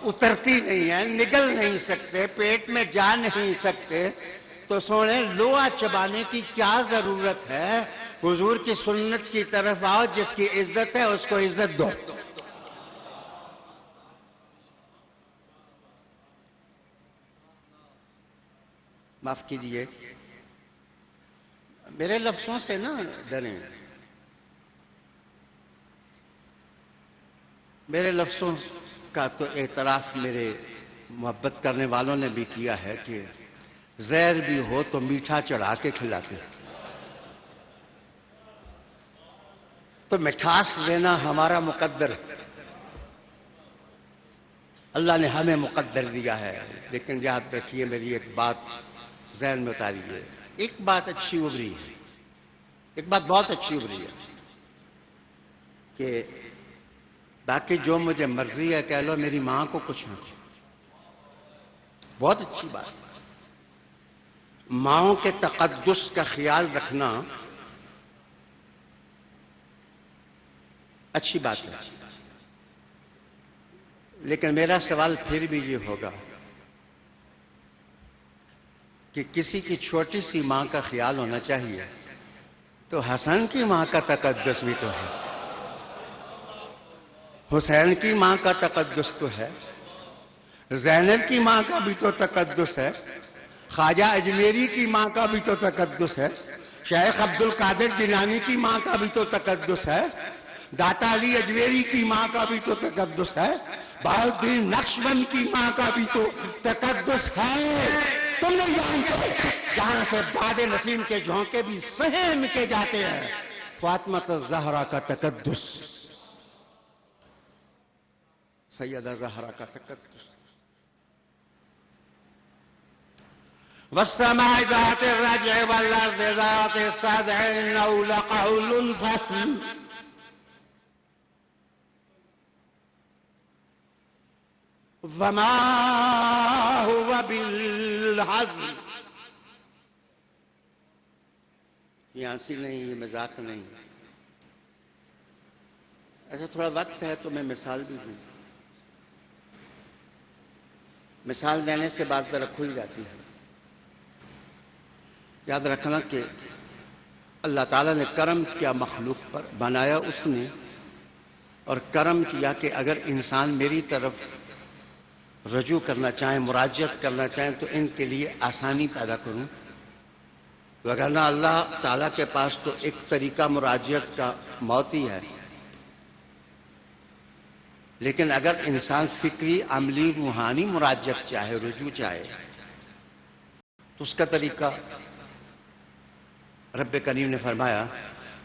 اترتی نہیں ہے، نگل نہیں سکتے، پیٹ میں جا نہیں سکتے، تو سونے لوہا چبانے کی کیا ضرورت ہے؟ حضور کی سنت کی طرف آؤ، جس کی عزت ہے اس کو عزت دو. معاف کیجئے، میرے لفظوں سے نہ ڈریں، میرے لفظوں کا تو اعتراف میرے محبت کرنے والوں نے بھی کیا ہے کہ زہر بھی ہو تو میٹھا چڑھا کے کھلاتے. تو مٹھاس دینا ہمارا مقدر، اللہ نے ہمیں مقدر دیا ہے. لیکن یاد رکھیے، میری ایک بات ذہن میں اتاریے، ایک بات اچھی ابھری ہے، ایک بات بہت اچھی ابھری ہے کہ باقی جو مجھے مرضی ہے کہہ لو، میری ماں کو کچھ نہ کچھ. بہت اچھی بات. ماؤں کے تقدس کا خیال رکھنا اچھی بات ہے، لیکن میرا سوال پھر بھی یہ ہوگا کہ کسی کی چھوٹی سی ماں کا خیال ہونا چاہیے، تو حسن کی ماں کا تقدس بھی تو ہے، حسین کی ماں کا تقدس تو ہے، زینب کی ماں کا بھی تو تقدس ہے، خواجہ اجمیری کی ماں کا بھی تو تقدس ہے، شیخ عبد القادر جیلانی کی ماں کا بھی تو تقدس ہے، داتا علی اجمیری کی ماں کا بھی تو تقدس ہے، بہاؤالدین نقشبند کی ماں کا بھی تو تقدس ہے. تم نہیں جانتے جہاں سے باد نسیم کے جھونکے بھی سہم کے جاتے ہیں فاطمہ الزہرا کا تقدس، سیدہ زہرا کا تقدس. والسماء ذات الرجع والارض ذات الصدع انه لقول فصل وما هو بالهزل. یہ ہنسی نہیں، یہ مذاق نہیں. ایسا تھوڑا وقت ہے تو میں مثال بھی دوں. مثال دینے سے بات ذرا کھل جاتی ہے. یاد رکھنا کہ اللہ تعالیٰ نے کرم کیا مخلوق پر، بنایا اس نے، اور کرم کیا کہ اگر انسان میری طرف رجوع کرنا چاہیں، مراجعت کرنا چاہیں تو ان کے لیے آسانی پیدا کروں. وگرنہ اللہ تعالیٰ کے پاس تو ایک طریقہ مراجعت کا موت ہی ہے. لیکن اگر انسان فکری، عملی، روحانی مراجعت چاہے، رجوع چاہے، تو اس کا طریقہ رب کریم نے فرمایا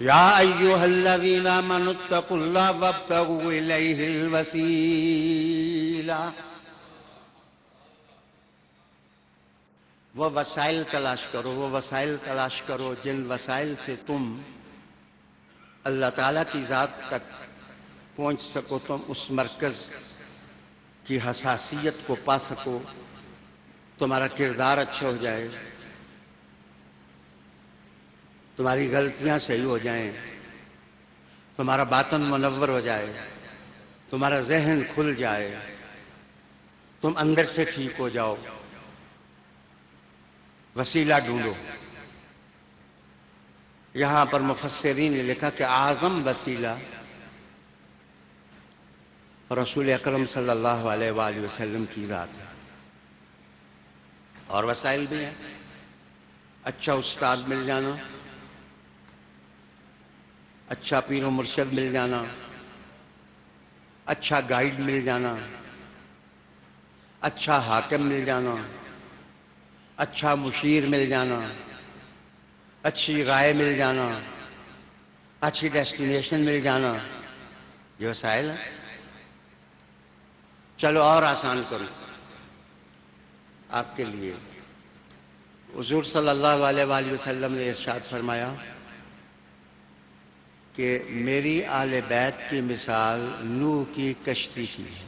یا ایھا الذین آمنوا اتقوا اللہ وابتغوا الیہ الوسیلہ. وہ وسائل تلاش کرو، وہ وسائل تلاش کرو جن وسائل سے تم اللہ تعالیٰ کی ذات تک پہنچ سکو، تم اس مرکز کی حساسیت کو پا سکو، تمہارا کردار اچھا ہو جائے، تمہاری غلطیاں صحیح ہو جائیں، تمہارا باطن منور ہو جائے، تمہارا ذہن کھل جائے، تم اندر سے ٹھیک ہو جاؤ۔ وسیلہ ڈھونڈو۔ یہاں پر مفسرین نے لکھا کہ اعظم وسیلہ رسول اکرم صلی اللہ علیہ وآلہ وسلم کی ذات ہے، اور وسائل بھی ہیں۔ اچھا استاد مل جانا، اچھا پیر و مرشد مل جانا، اچھا گائیڈ مل جانا، اچھا حاکم مل جانا، اچھا مشیر مل جانا، اچھی رائے مل جانا، اچھی ڈیسٹینیشن مل جانا، یہ وسائل ہیں۔ چلو اور آسان کروں آپ کے لیے۔ حضور صلی اللہ علیہ وآلہ وسلم نے ارشاد فرمایا کہ میری آل بیت کی مثال نوح کی کشتی کی ہے۔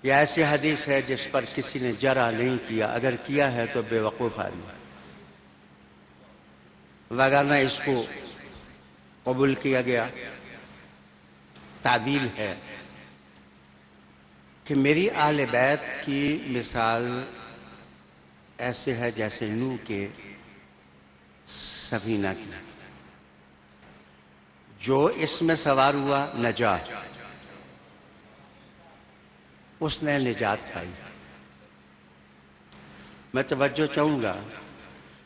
یہ ایسی حدیث ہے جس پر کسی نے جرا نہیں کیا، اگر کیا ہے تو بے وقوف آدمی، وگرنہ اس کو قبول کیا گیا۔ تعدیل ہے کہ میری آل بیت کی مثال ایسے ہے جیسے نوح کے سفینہ کی، جو اس میں سوار ہوا نجا، اس نے نجات پائی۔ میں توجہ چاہوں گا،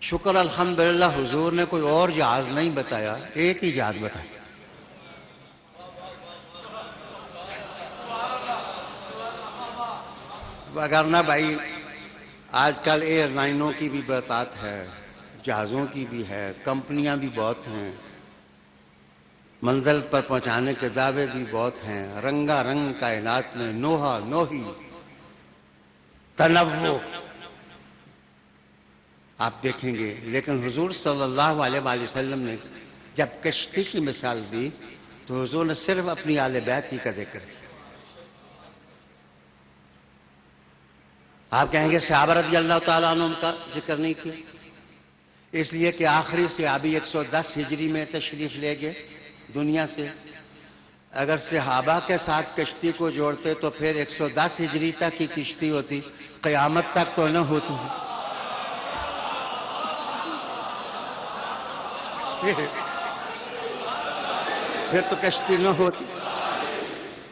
شکر الحمدللہ حضور نے کوئی اور جہاز نہیں بتایا، ایک ہی جہاز بتایا۔ وگرنہ بھائی آج کل ایئر لائنوں کی بھی بات ہے، جہازوں کی بھی ہے، کمپنیاں بھی بہت ہیں، منزل پر پہنچانے کے دعوے بھی بہت ہیں، رنگا رنگ کائنات میں نوحہ نوحی تنوع آپ دیکھیں گے۔ لیکن حضور صلی اللہ علیہ وآلہ وسلم نے جب کشتی کی مثال دی تو حضور نے صرف اپنی آل بیت ہی کا ذکر کیا۔ آپ کہیں گے صحابہ رضی اللہ تعالیٰ عنہ کا ذکر نہیں کیا، اس لیے کہ آخری صحابی 110 ہجری میں تشریف لے گئے دنیا سے۔ اگر صحابہ کے ساتھ کشتی کو جوڑتے تو پھر 110 ہجری تک کی کشتی ہوتی، قیامت تک تو نہ ہوتی۔ پھر تو کشتی نہ ہوتی،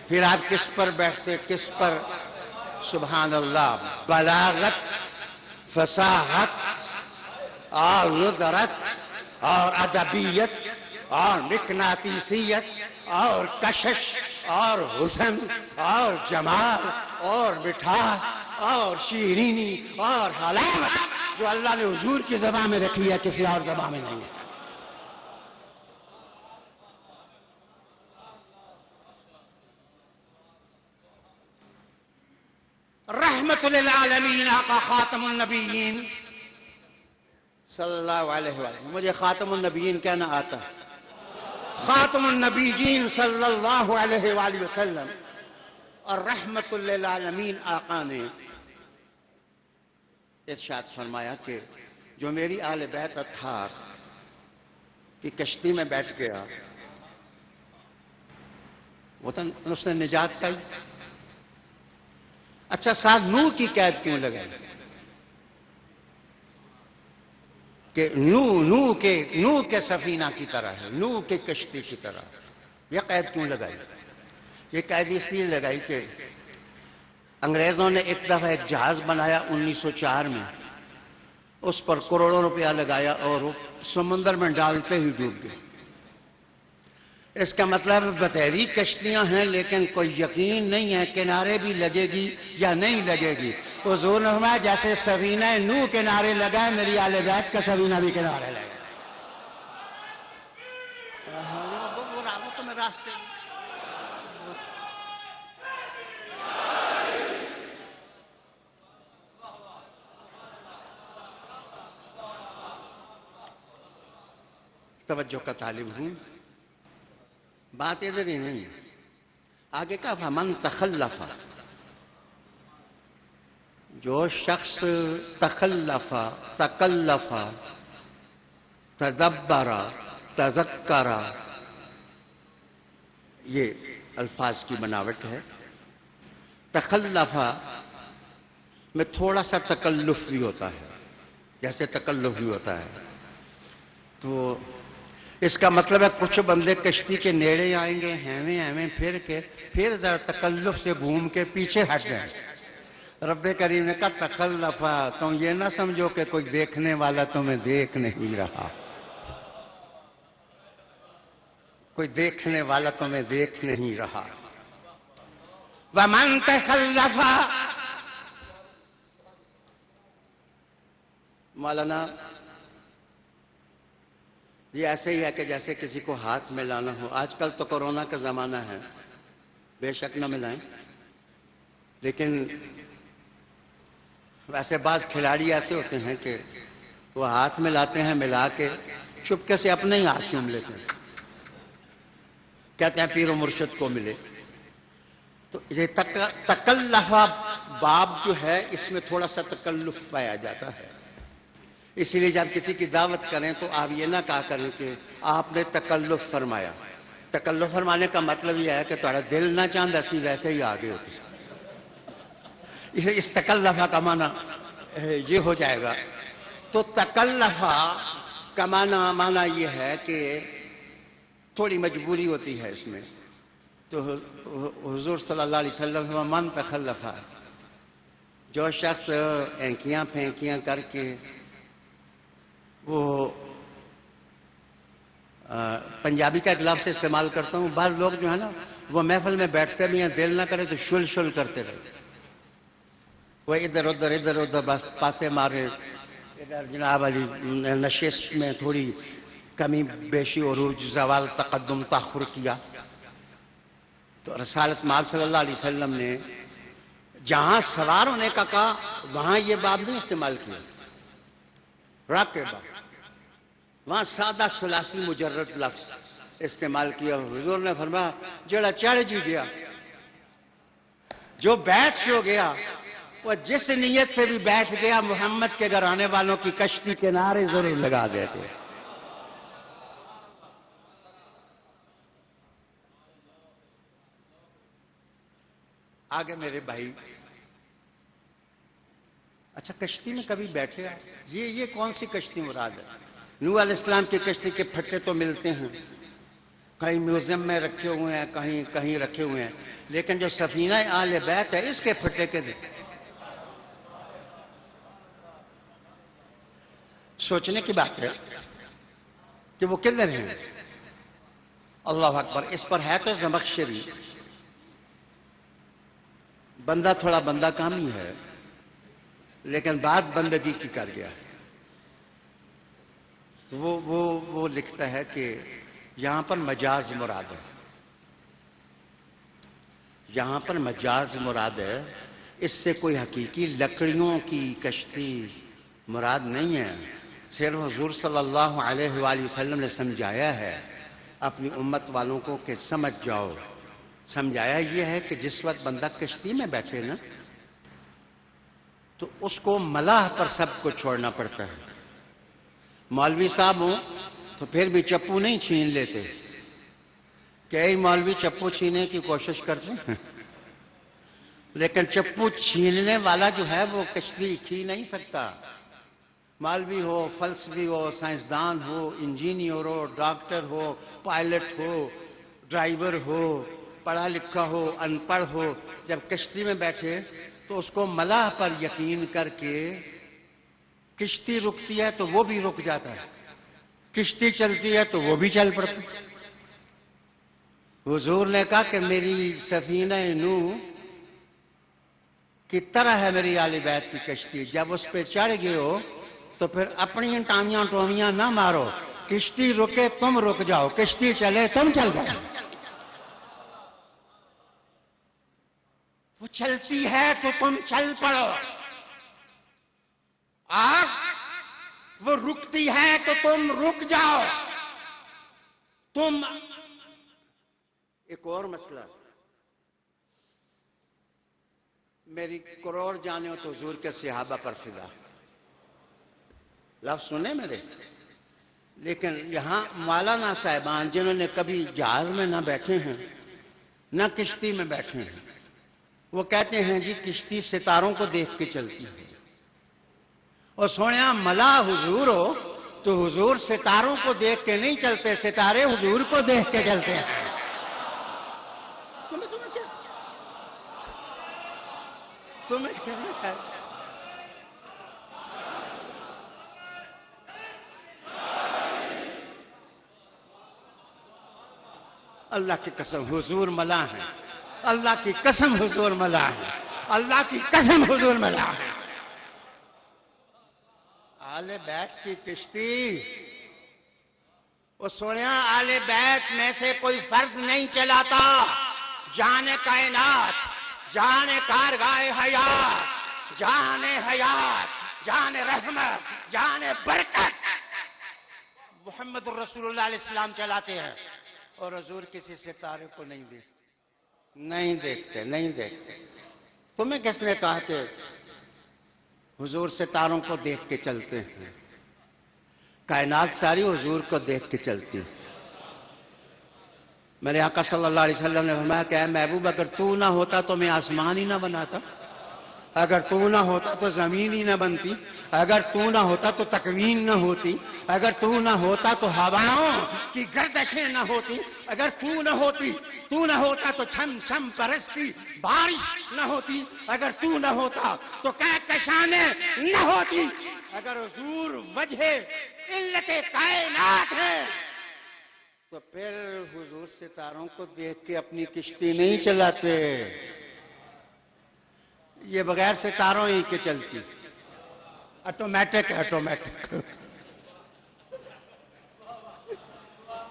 پھر آپ کس پر بیٹھتے، کس پر؟ سبحان اللہ، بلاغت، فصاحت اور ندرت اور ادبیت اور مقناطیسیت اور کشش اور حسن اور جمال اور مٹھاس اور شیرینی اور حلاوت جو اللہ نے حضور کی زبان میں رکھی ہے، کسی اور زبان میں نہیں ہے۔ رحمت للعالمین آقا خاتم النبیین صلی اللہ علیہ وسلم۔ مجھے خاتم النبیین کہنا آتا ہے، خاتم النبیین صلی اللہ علیہ وآلہ وسلم اور رحمت للعالمین آقا نے ارشاد فرمایا کہ جو میری آل بیت اطہار کی کشتی میں بیٹھ گیا وہ تو اس نے نجات پائی۔ اچھا ساتھ نوح کی قید کیوں لگائی کہ نوح کے سفینہ کی طرح ہے، نوح کے کشتی کی طرح، یہ قید کیوں لگائی؟ یہ قید اس لیے لگائی کہ انگریزوں نے ایک دفعہ ایک جہاز بنایا 1904 میں، اس پر کروڑوں روپیہ لگایا اور وہ سمندر میں ڈالتے ہی ڈوب گئے۔ اس کا مطلب بطیری کشتیاں ہیں لیکن کوئی یقین نہیں ہے کنارے بھی لگے گی یا نہیں لگے گی۔ حضور نے فرمایا جیسے سفینہ نوح کنارے لگا ہے، میری آل بیت کا سفینہ بھی کنارے لگا۔ توجہ کا طالب ہوں. بات ادھر ہی نہیں، آگے کا فمن تخلف، جو شخص تخلف، تکلف، تدبر، تذکر، یہ الفاظ کی بناوٹ ہے. تخلف میں تھوڑا سا تکلف بھی ہوتا ہے، جیسے تکلف بھی ہوتا ہے. تو اس کا مطلب ہے کچھ بندے کشتی کے نیڑے آئیں گے ہیویں پھر کے، پھر ذرا تکلف سے گھوم کے پیچھے ہٹ جائیں. رب کریم نے کہا تخلفا، تم یہ نہ سمجھو کہ کوئی دیکھنے والا تمہیں دیکھ نہیں رہا، کوئی دیکھنے والا تمہیں دیکھ نہیں رہا. وَمَن تَخَلَّفَ، مولانا یہ ایسے ہی ہے کہ جیسے کسی کو ہاتھ میں لانا ہو. آج کل تو کورونا کا زمانہ ہے، بے شک نہ ملائیں، لیکن ویسے بعض کھلاڑی ایسے ہوتے ہیں کہ وہ ہاتھ میں لاتے ہیں، ملا کے چپکے سے اپنے ہی ہاتھ چوم لیتے ہیں، کہتے ہیں پیر و مرشد کو ملے. تو یہ تکلف باب جو ہے اس میں تھوڑا سا تکلف پایا جاتا ہے. اسی لیے جب کسی کی دعوت کریں تو آپ یہ نہ کہا کریں کہ آپ نے تکلف فرمایا. تکلف فرمانے کا مطلب یہ ہے کہ تھوڑا دل نہ چاہتا سی ویسے ہی آگے ہوتی. اس تکلفہ کا معنی یہ ہو جائے گا. تو تکلفہ کا معنی یہ ہے کہ تھوڑی مجبوری ہوتی ہے اس میں. تو حضور صلی اللہ علیہ وسلم من تخلفہ، جو شخص اینکیاں پھینکیاں کر کے وہ پنجابی کا ایک لفظ استعمال کرتا ہوں، بعض لوگ جو ہے نا وہ محفل میں بیٹھتے بھی ہیں، دل نہ کرے تو شل شل کرتے رہے، وہ ادھر ادھر بس پاسے مارے. ادھر جناب علی نشست میں تھوڑی کمی بیشی عروج زوال تقدم تاخر کیا. تو رسالت مآب صلی اللہ علیہ وسلم نے جہاں سوار ہونے کا کہا وہاں یہ باب نہیں استعمال کیا، راکبہ، وہاں سادہ ثلاثی مجرد لفظ استعمال کیا. حضور نے فرمایا جڑا چڑھ جی گیا، جو بیٹھ ہو گیا، وہ جس نیت سے بھی بیٹھ گیا محمد کے گھر آنے والوں کی کشتی کے نعرے ضرور لگا دیتے. آگے میرے بھائی، اچھا کشتی میں کبھی بیٹھے ہیں؟ یہ کون سی کشتی مراد ہے؟ نوح علیہ السلام کی کشتی کے پھٹے تو ملتے ہیں، کہیں میوزیم میں رکھے ہوئے ہیں، کہیں رکھے ہوئے ہیں، لیکن جو سفینہ آل بیت ہے اس کے پھٹے کے دیکھیں. سوچنے کی بات ہے کہ وہ کدھر ہیں. اللہ اکبر. اس پر ہے تو زمخشری، بندہ تھوڑا بندہ کامی ہے لیکن بات بندگی کی کر گیا ہے. تو وہ لکھتا ہے کہ یہاں پر مجاز مراد ہے، یہاں پر مجاز مراد ہے، اس سے کوئی حقیقی لکڑیوں کی کشتی مراد نہیں ہے. صرف حضور صلی اللہ علیہ وآلہ وسلم نے سمجھایا ہے اپنی امت والوں کو کہ سمجھ جاؤ. سمجھایا یہ ہے کہ جس وقت بندہ کشتی میں بیٹھے نا تو اس کو ملاح پر سب کو چھوڑنا پڑتا ہے. مولوی صاحب ہوں تو پھر بھی چپو نہیں چھین لیتے. کئی مولوی چپو چھینے کی کوشش کرتے ہیں لیکن چپو چھیننے والا جو ہے وہ کشتی کھین نہیں سکتا. مولوی ہو، فلسفی ہو، سائنسدان ہو، انجینئر ہو، ڈاکٹر ہو، پائلٹ ہو، ڈرائیور ہو، پڑھا لکھا ہو، ان پڑھ ہو، جب کشتی میں بیٹھے تو اس کو ملاح پر یقین کر کے کشتی رکتی ہے تو وہ بھی رک جاتا ہے، کشتی چلتی ہے تو وہ بھی چل پڑتا ہے. حضور نے کہا کہ میری سفینہ نوح کی طرح ہے میری آل بیت کی کشتی. جب اس پہ چڑھ گئے ہو تو پھر اپنی ٹانیاں ٹومیاں نہ مارو، کشتی رکے تم رک جاؤ، کشتی چلے تم چل جاؤ. وہ چلتی ہے تو تم چل پڑو، اور وہ رکتی ہے تو تم رک جاؤ. تم ایک اور مسئلہ، میری کروڑ جانے ہو تو حضور کے صحابہ پر فدا، لفظ سنے میرے، لیکن یہاں مولانا صاحبان جنہوں نے کبھی جہاز میں نہ بیٹھے ہیں نہ کشتی میں بیٹھے ہیں، وہ کہتے ہیں جی کشتی ستاروں کو دیکھ کے چلتی ہے، اور سونے ملا حضور ہو تو حضور ستاروں کو دیکھ کے نہیں چلتے، ستارے حضور کو دیکھ کے چلتے ہیں۔ تمہیں کس نے کہا؟ اللہ کی قسم حضور ملا ہے، اللہ کی قسم حضور ملا ہے، اللہ کی قسم حضور ملا ہے۔ آل بیت کی کشتی، وہ سنیا آل بیت میں سے کوئی فرد نہیں چلاتا، جان کائنات، جان کارگاہ حیات، جان حیات، جان رحمت، جان برکت محمد الرسول اللہ علیہ السلام چلاتے ہیں، اور حضور کسی ستارے کو نہیں دیکھتے، نہیں دیکھتے، نہیں دیکھتے۔ تمہیں کس نے کہا کہ حضور ستاروں کو دیکھ کے چلتے ہیں؟ کائنات ساری حضور کو دیکھ کے چلتی ہے۔ میرے آقا صلی اللہ علیہ وسلم نے فرمایا کہ اے محبوب اگر تو نہ ہوتا تو میں آسمان ہی نہ بناتا، اگر تو نہ ہوتا تو زمین ہی نہ بنتی، اگر تو نہ ہوتا تو تکوین نہ ہوتی، اگر تو نہ ہوتا تو ہواؤں کی گردشیں نہ ہوتی، اگر تو نہ ہوتا تو چھم چھم پرستی بارش نہ ہوتی، اگر تو نہ ہوتا تو کہکشانیں نہ ہوتی۔ اگر حضور وجہ علت کائنات ہے تو پھر حضور ستاروں کو دیکھ کے اپنی کشتی نہیں چلاتے، یہ بغیر ستاروں ہی کے چلتی، آٹومیٹک ہے، آٹومیٹک،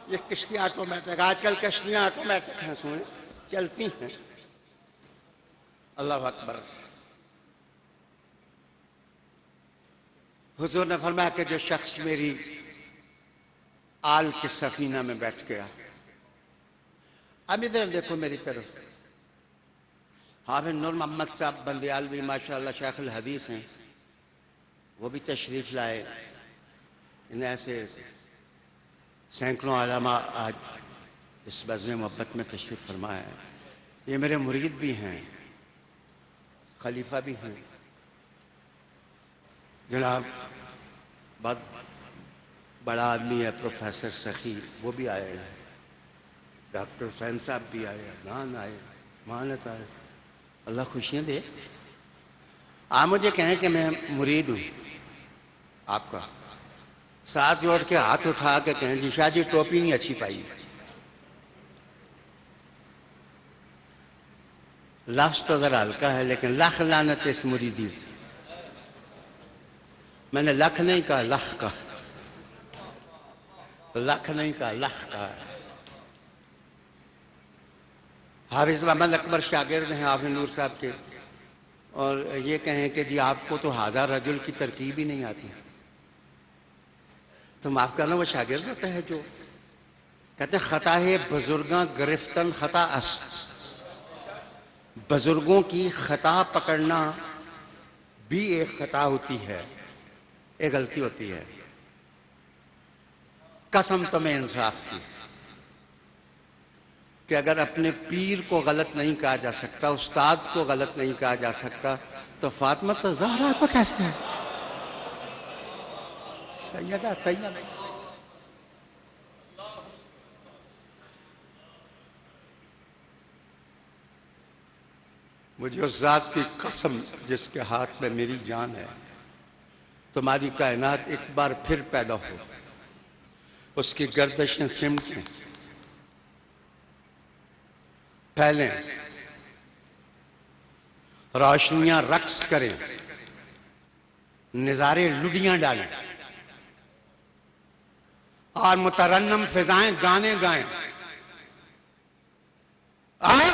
یہ کشتی آٹومیٹک، آج کل کشتیاں آٹومیٹک ہیں، سنیں چلتی ہیں۔ اللہ اکبر۔ حضور نے فرمایا کہ جو شخص میری آل کے سفینہ میں بیٹھ گیا، اب ادھر دیکھو میری طرف، حافظ نور محمد صاحب بندیال بھی ماشاءاللہ شیخ الحدیث ہیں، وہ بھی تشریف لائے، انہیں ایسے سینکڑوں علماء آج اس بزم محبت میں تشریف فرمایا ہے۔ یہ میرے مرید بھی ہیں، خلیفہ بھی ہیں، جناب بہت بڑا آدمی ہے پروفیسر سخی، وہ بھی آئے ہیں، ڈاکٹر حسین صاحب بھی آئے، عدنان آئے، مانت آئے، اللہ خوشیاں دے۔ آپ مجھے کہیں کہ میں مرید ہوں آپ کا، ساتھ جوڑ کے ہاتھ اٹھا کے کہیں جی شاہ جی ٹوپی نہیں اچھی پائی، لفظ تو ذرا ہلکا ہے لیکن لاکھ لعنت اس مریدی سے، میں نے لکھ نہیں کہا لکھ کہا، لکھ نہیں کہا لکھ کہا۔ حافظ محمد اکبر شاگرد ہیں حافظ نور صاحب کے، اور یہ کہیں کہ جی آپ کو تو ہزار رجل کی ترکیب ہی نہیں آتی، تو معاف کرنا وہ شاگرد ہوتا ہے جو کہتے ہیں خطا ہے بزرگاں گرفتن خطا اس، بزرگوں کی خطا پکڑنا بھی ایک خطا ہوتی ہے، ایک غلطی ہوتی ہے۔ قسم تمہیں انصاف کی کہ اگر اپنے پیر کو غلط نہیں کہا جا سکتا، استاد کو غلط نہیں کہا جا سکتا، تو فاطمہ الزہرا کو کیسے کہا سکتا؟ سیدہ طیبہ، مجھے اس ذات کی قسم جس کے ہاتھ میں میری جان ہے، تمہاری کائنات ایک بار پھر پیدا ہو، اس کی گردشیں سمٹیں، پھیلیں، روشنیاں رقص کریں، نظارے لڈیاں ڈالیں، اور مترنم فضائیں گانے گائیں، اور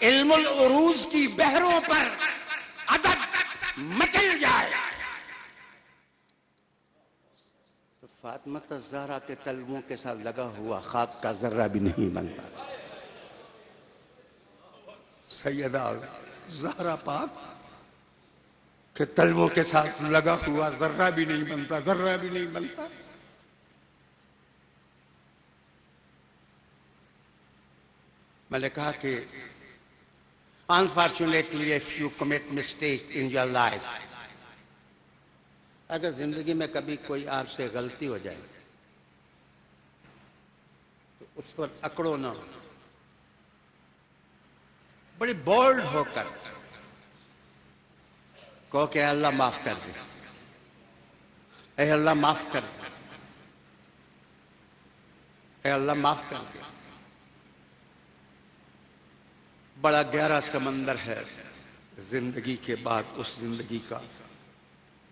علم العروج کی بحروں پر ادب مچل جائے، تو فاطمہ الزہرا کے تلووں کے ساتھ لگا ہوا خاک کا ذرہ بھی نہیں بنتا. سیدہ زہرا پاک کے تلووں کے ساتھ لگا ہوا ذرہ بھی نہیں بنتا، ذرہ بھی نہیں بنتا. میں نے کہا کہ unfortunately if you commit mistake in your life، اگر زندگی میں کبھی کوئی آپ سے غلطی ہو جائے تو اس پر اکڑو نہ، بڑی بولڈ ہو کر کہو کہ اے اللہ معاف کر دے، اے اللہ معاف کر دے، اے اللہ معاف کر دے. بڑا گہرا سمندر ہے زندگی کے بعد اس زندگی کا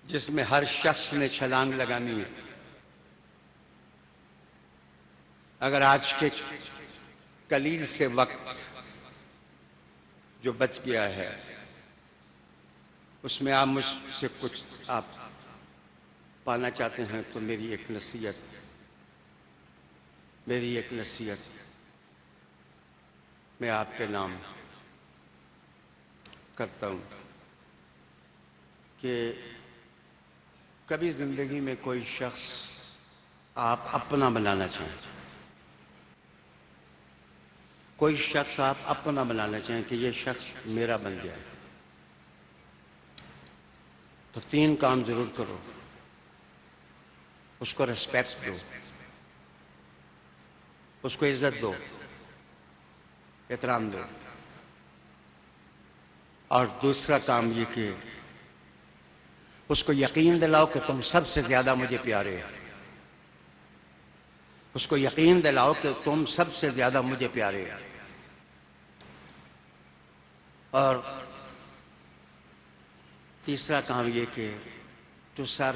جس میں ہر شخص نے چھلانگ لگانی ہے. اگر آج کے قلیل سے وقت جو بچ گیا ہے اس میں آپ مجھ سے کچھ آپ پانا چاہتے ہیں تو میری ایک نصیحت میں آپ کے نام کرتا ہوں کہ کبھی زندگی میں کوئی شخص آپ اپنا بنانا چاہیں، کوئی شخص آپ اپنا بنانا چاہیں کہ یہ شخص میرا بن جائے، تو 3 کام ضرور کرو. اس کو ریسپیکٹ دو، اس کو عزت دو، احترام دو. اور دوسرا کام یہ کہ اس کو یقین دلاؤ کہ تم سب سے زیادہ مجھے پیارے ہو. اس کو یقین دلاؤ کہ تم سب سے زیادہ مجھے پیارے ہو. اور تیسرا کام یہ کہ تو سر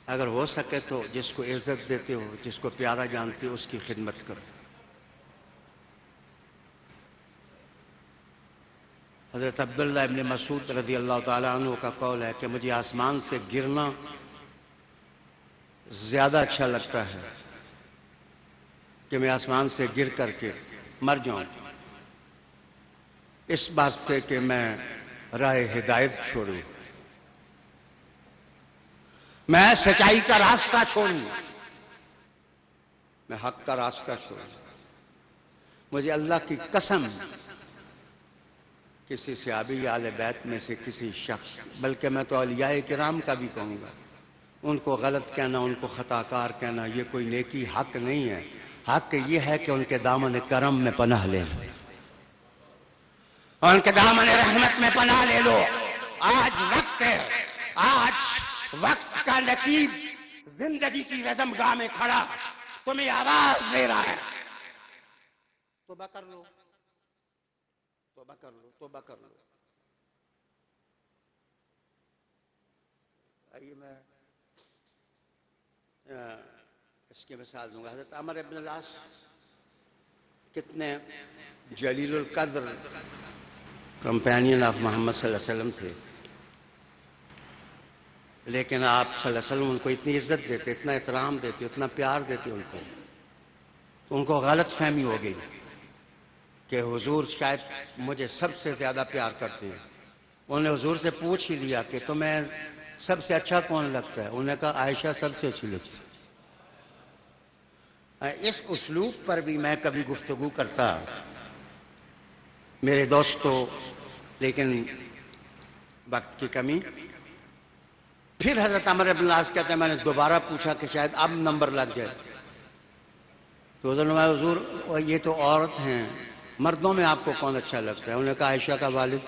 اگر ہو سکے تو جس کو عزت دیتے ہو، جس کو پیارا جانتے ہو، اس کی خدمت کرو. حضرت عبداللہ ابن مسعود رضی اللہ تعالیٰ عنہ کا قول ہے کہ مجھے آسمان سے گرنا زیادہ اچھا لگتا ہے کہ میں آسمان سے گر کر کے مر جاؤں، اس بات سے کہ میں راہ ہدایت چھوڑوں، میں سچائی کا راستہ چھوڑوں، میں حق کا راستہ چھوڑوں. مجھے اللہ کی قسم کسی صحابی یا اہل بیت میں سے کسی شخص، بلکہ میں تو اولیاء کرام کا بھی کہوں گا، ان کو غلط کہنا، ان کو خطا کار کہنا یہ کوئی نیکی حق نہیں ہے. حق یہ ہے کہ ان کے دامن کرم میں پناہ لے لو، ان کے دامن رحمت میں پناہ لے لو. آج وقت ہے، آج وقت کا نقیب زندگی کی رزم گاہ میں کھڑا تمہیں آواز دے رہا ہے، توبہ کر لو، توبہ کر لو، توبہ کر لو. آئیے میں اس کی مثال دوں گا. حضرت عمر ابن العاص کتنے جلیل القدر کمپینین آف محمد صلی اللہ علیہ وسلم تھے، لیکن آپ صلی اللہ علیہ وسلم ان کو اتنی عزت دیتے، اتنا احترام دیتے، اتنا پیار دیتے ان کو، تو ان کو غلط فہمی ہو گئی کہ حضور شاید مجھے سب سے زیادہ پیار کرتے ہیں. انہوں نے حضور سے پوچھ ہی لیا کہ تمہیں سب سے اچھا کون لگتا ہے؟ انہوں نے کہا عائشہ سب سے اچھی لگتی ہے. اس اسلوب پر بھی میں کبھی گفتگو کرتا میرے دوستو، لیکن وقت کی کمی. پھر حضرت عمر بن العاص کہتے ہیں میں نے دوبارہ پوچھا کہ شاید اب نمبر لگ جائے، تو حضور نے کہا حضور یہ تو عورت ہیں، مردوں میں آپ کو کون اچھا لگتا ہے؟ انہوں نے کہا عائشہ کا والد.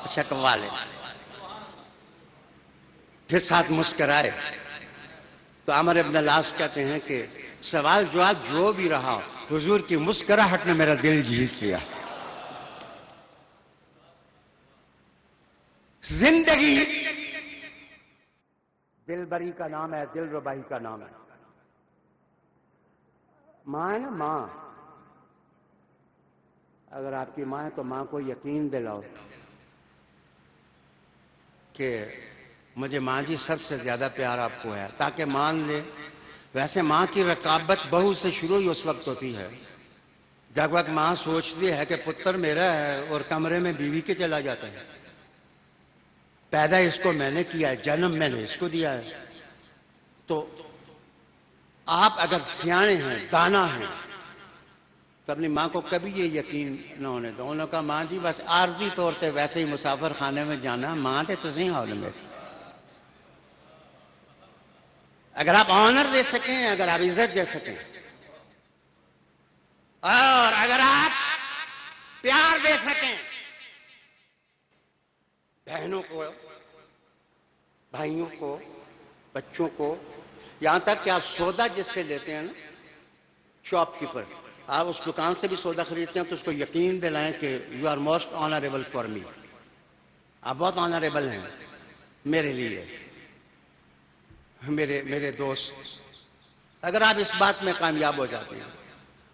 اچھا کا والد. پھر ساتھ مسکرائے. تو عمر ابن العاص کہتے ہیں کہ سوال جواب جو بھی رہا، حضور کی مسکراہٹ نے میرا دل جیت لیا. زندگی دل بری کا نام ہے، دل ربائی کا نام ہے. ماں ہے نا، ماں، اگر آپ کی ماں ہے تو ماں کو یقین دلاؤ کہ مجھے ماں جی سب سے زیادہ پیار آپ کو ہے، تاکہ مان لے۔ ویسے ماں کی رقابت بہو سے شروع ہی اس وقت ہوتی ہے جب وقت ماں سوچتی ہے کہ پتر میرا ہے اور کمرے میں بیوی کے چلا جاتا ہے، پیدا اس کو میں نے کیا ہے، جنم میں نے اس کو دیا ہے۔ تو آپ اگر سیانے ہیں، دانا ہیں، تو اپنی ماں کو کبھی یہ یقین نہ ہونے دو۔ انہوں نے کہا ماں جی بس عارضی طور پہ ویسے ہی مسافر خانے میں جانا، ماں تے تسی ہو میری۔ اگر آپ آنر دے سکیں، اگر آپ عزت دے سکیں، اور اگر آپ پیار دے سکیں بہنوں کو، بھائیوں کو، بچوں کو، یہاں تک کہ آپ سودا جس سے لیتے ہیں نا، شاپ کیپر، آپ اس دکان سے بھی سودا خریدتے ہیں تو اس کو یقین دلائیں کہ you are most honourable for me, آپ بہت آنریبل ہیں میرے لیے، میرے دوست۔ اگر آپ اس بات میں کامیاب ہو جاتے ہیں،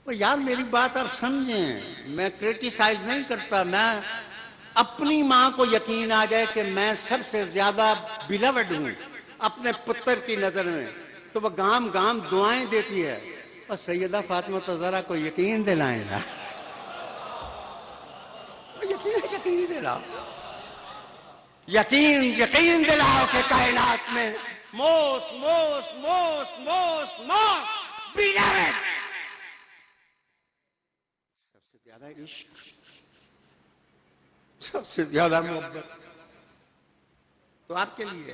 وہ یار میری بات آپ سمجھیں، میں کرٹیسائز نہیں کرتا، میں اپنی ماں کو یقین آ جائے کہ میں سب سے زیادہ بیلوڈ ہوں اپنے پتر کی نظر میں، تو وہ گام گام دعائیں دیتی ہے۔ اور سیدہ فاطمہ تو ذرا کو یقین دلائیں نا، یقین دلاؤ، یقین دلاؤ کہ کائنات میں موسٹ بیلوڈ، سب سے زیادہ عشق، سب سے زیادہ محبت تو آپ کے لیے۔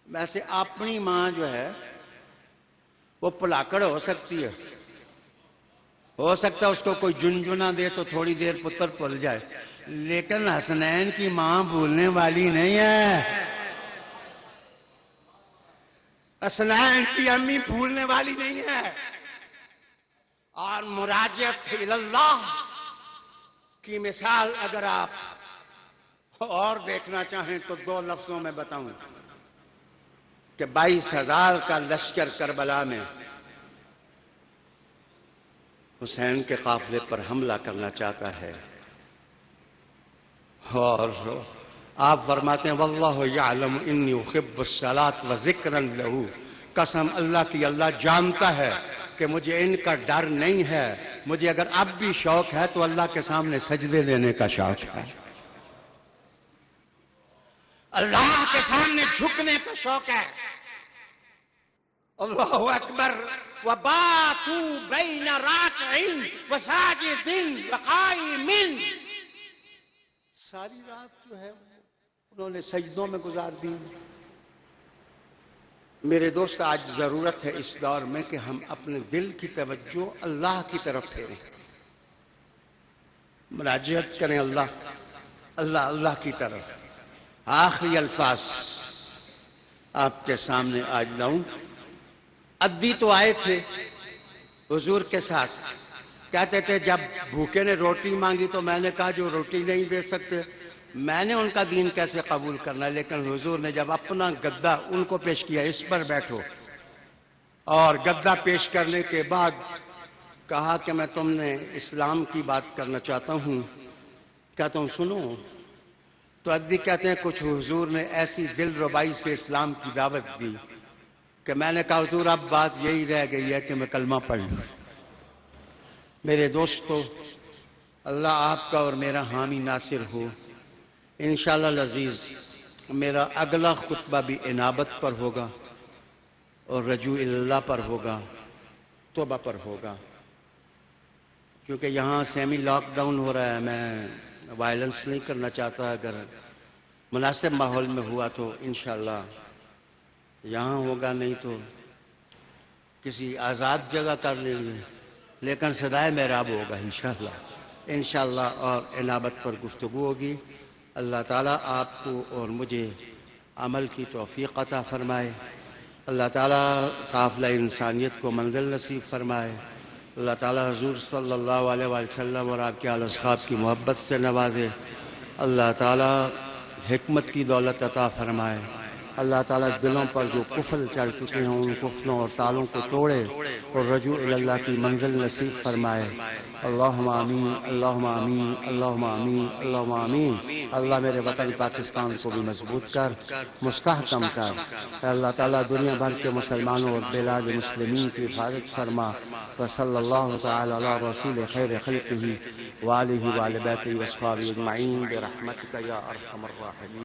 ویسے اپنی ماں جو ہے وہ پلاکڑ ہو سکتی ہے، ہو سکتا ہے اس کو کوئی جنجنا دے تو تھوڑی دیر پتر پل جائے، لیکن حسنین کی ماں بھولنے والی نہیں ہے، حسنین کی امی بھولنے والی نہیں ہے۔ اور مراجعت اللہ کی مثال اگر آپ اور دیکھنا چاہیں تو دو لفظوں میں بتاؤں کہ 22,000 کا لشکر کربلا میں حسین کے قافلے پر حملہ کرنا چاہتا ہے، اور آپ فرماتے ہیں واللہ یعلم انی احب الصلاۃ وذکرا لہ، قسم اللہ کی اللہ جانتا ہے کہ مجھے ان کا ڈر نہیں ہے، مجھے اگر اب بھی شوق ہے تو اللہ کے سامنے سجدے دینے کا شوق ہے، اللہ کے سامنے جھکنے کا شوق ہے۔ اللہ اکبر وباتوا بین راکع وساجد وقائم، ساری رات جو ہے انہوں نے سجدوں میں گزار دی۔ میرے دوست آج ضرورت ہے اس دور میں کہ ہم اپنے دل کی توجہ اللہ کی طرف پھیریں، مراجعت کریں اللہ کی طرف۔ آخری الفاظ آپ کے سامنے آج لاؤں۔ عدی تو آئے تھے حضور کے ساتھ، کہتے تھے جب بھوکے نے روٹی مانگی تو میں نے کہا جو روٹی نہیں دے سکتے میں نے ان کا دین کیسے قبول کرنا، لیکن حضور نے جب اپنا گدا ان کو پیش کیا اس پر بیٹھو، اور گدا پیش کرنے کے بعد کہا کہ میں تم نے اسلام کی بات کرنا چاہتا ہوں، کیا تم سنو؟ تو عدی کہتے ہیں کچھ حضور نے ایسی دل ربائی سے اسلام کی دعوت دی کہ میں نے کہا حضور اب بات یہی رہ گئی ہے کہ میں کلمہ پڑھ لوں۔ میرے دوستو، اللہ آپ کا اور میرا حامی ناصر ہو۔ انشاءاللہ العزیز میرا اگلا خطبہ بھی انابت پر ہوگا اور رجوع اللہ پر ہوگا، توبہ پر ہوگا، کیونکہ یہاں سیمی لاک ڈاؤن ہو رہا ہے، میں وائلنس نہیں کرنا چاہتا، اگر مناسب ماحول میں ہوا تو انشاءاللہ یہاں ہوگا، نہیں تو کسی آزاد جگہ کر لیں گے، لیکن صدائے محراب ہوگا انشاءاللہ، اور انابت پر گفتگو ہوگی۔ اللہ تعالیٰ آپ کو اور مجھے عمل کی توفیق عطا فرمائے، اللہ تعالیٰ قافلہ انسانیت کو منزل نصیب فرمائے، اللہ تعالیٰ حضور صلی اللہ علیہ وآلہ وسلم اور آپ کے آل اصحاب کی محبت سے نوازے، اللہ تعالیٰ حکمت کی دولت عطا فرمائے، اللہ تعالیٰ دلوں پر جو قفل چڑھ چکے ہیں ان قفلوں اور تالوں کو توڑے اور رجوع اللہ کی منزل نصیب فرمائے. اللہم آمین، اللہم آمین، اللہم آمین، اللہم آمین. اللہ میرے وطن پاکستان کو بھی مضبوط کر، مستحکم کر. اے اللہ تعالیٰ دنیا بھر کے مسلمانوں اور بلاد مسلمین کی حفاظت فرما. وصلی اللہ تعالی علی رسول خیر خلقہ وآلہ وآل بیتہ واصحابہ اجمعین برحمتک یا ارحم الراحمین.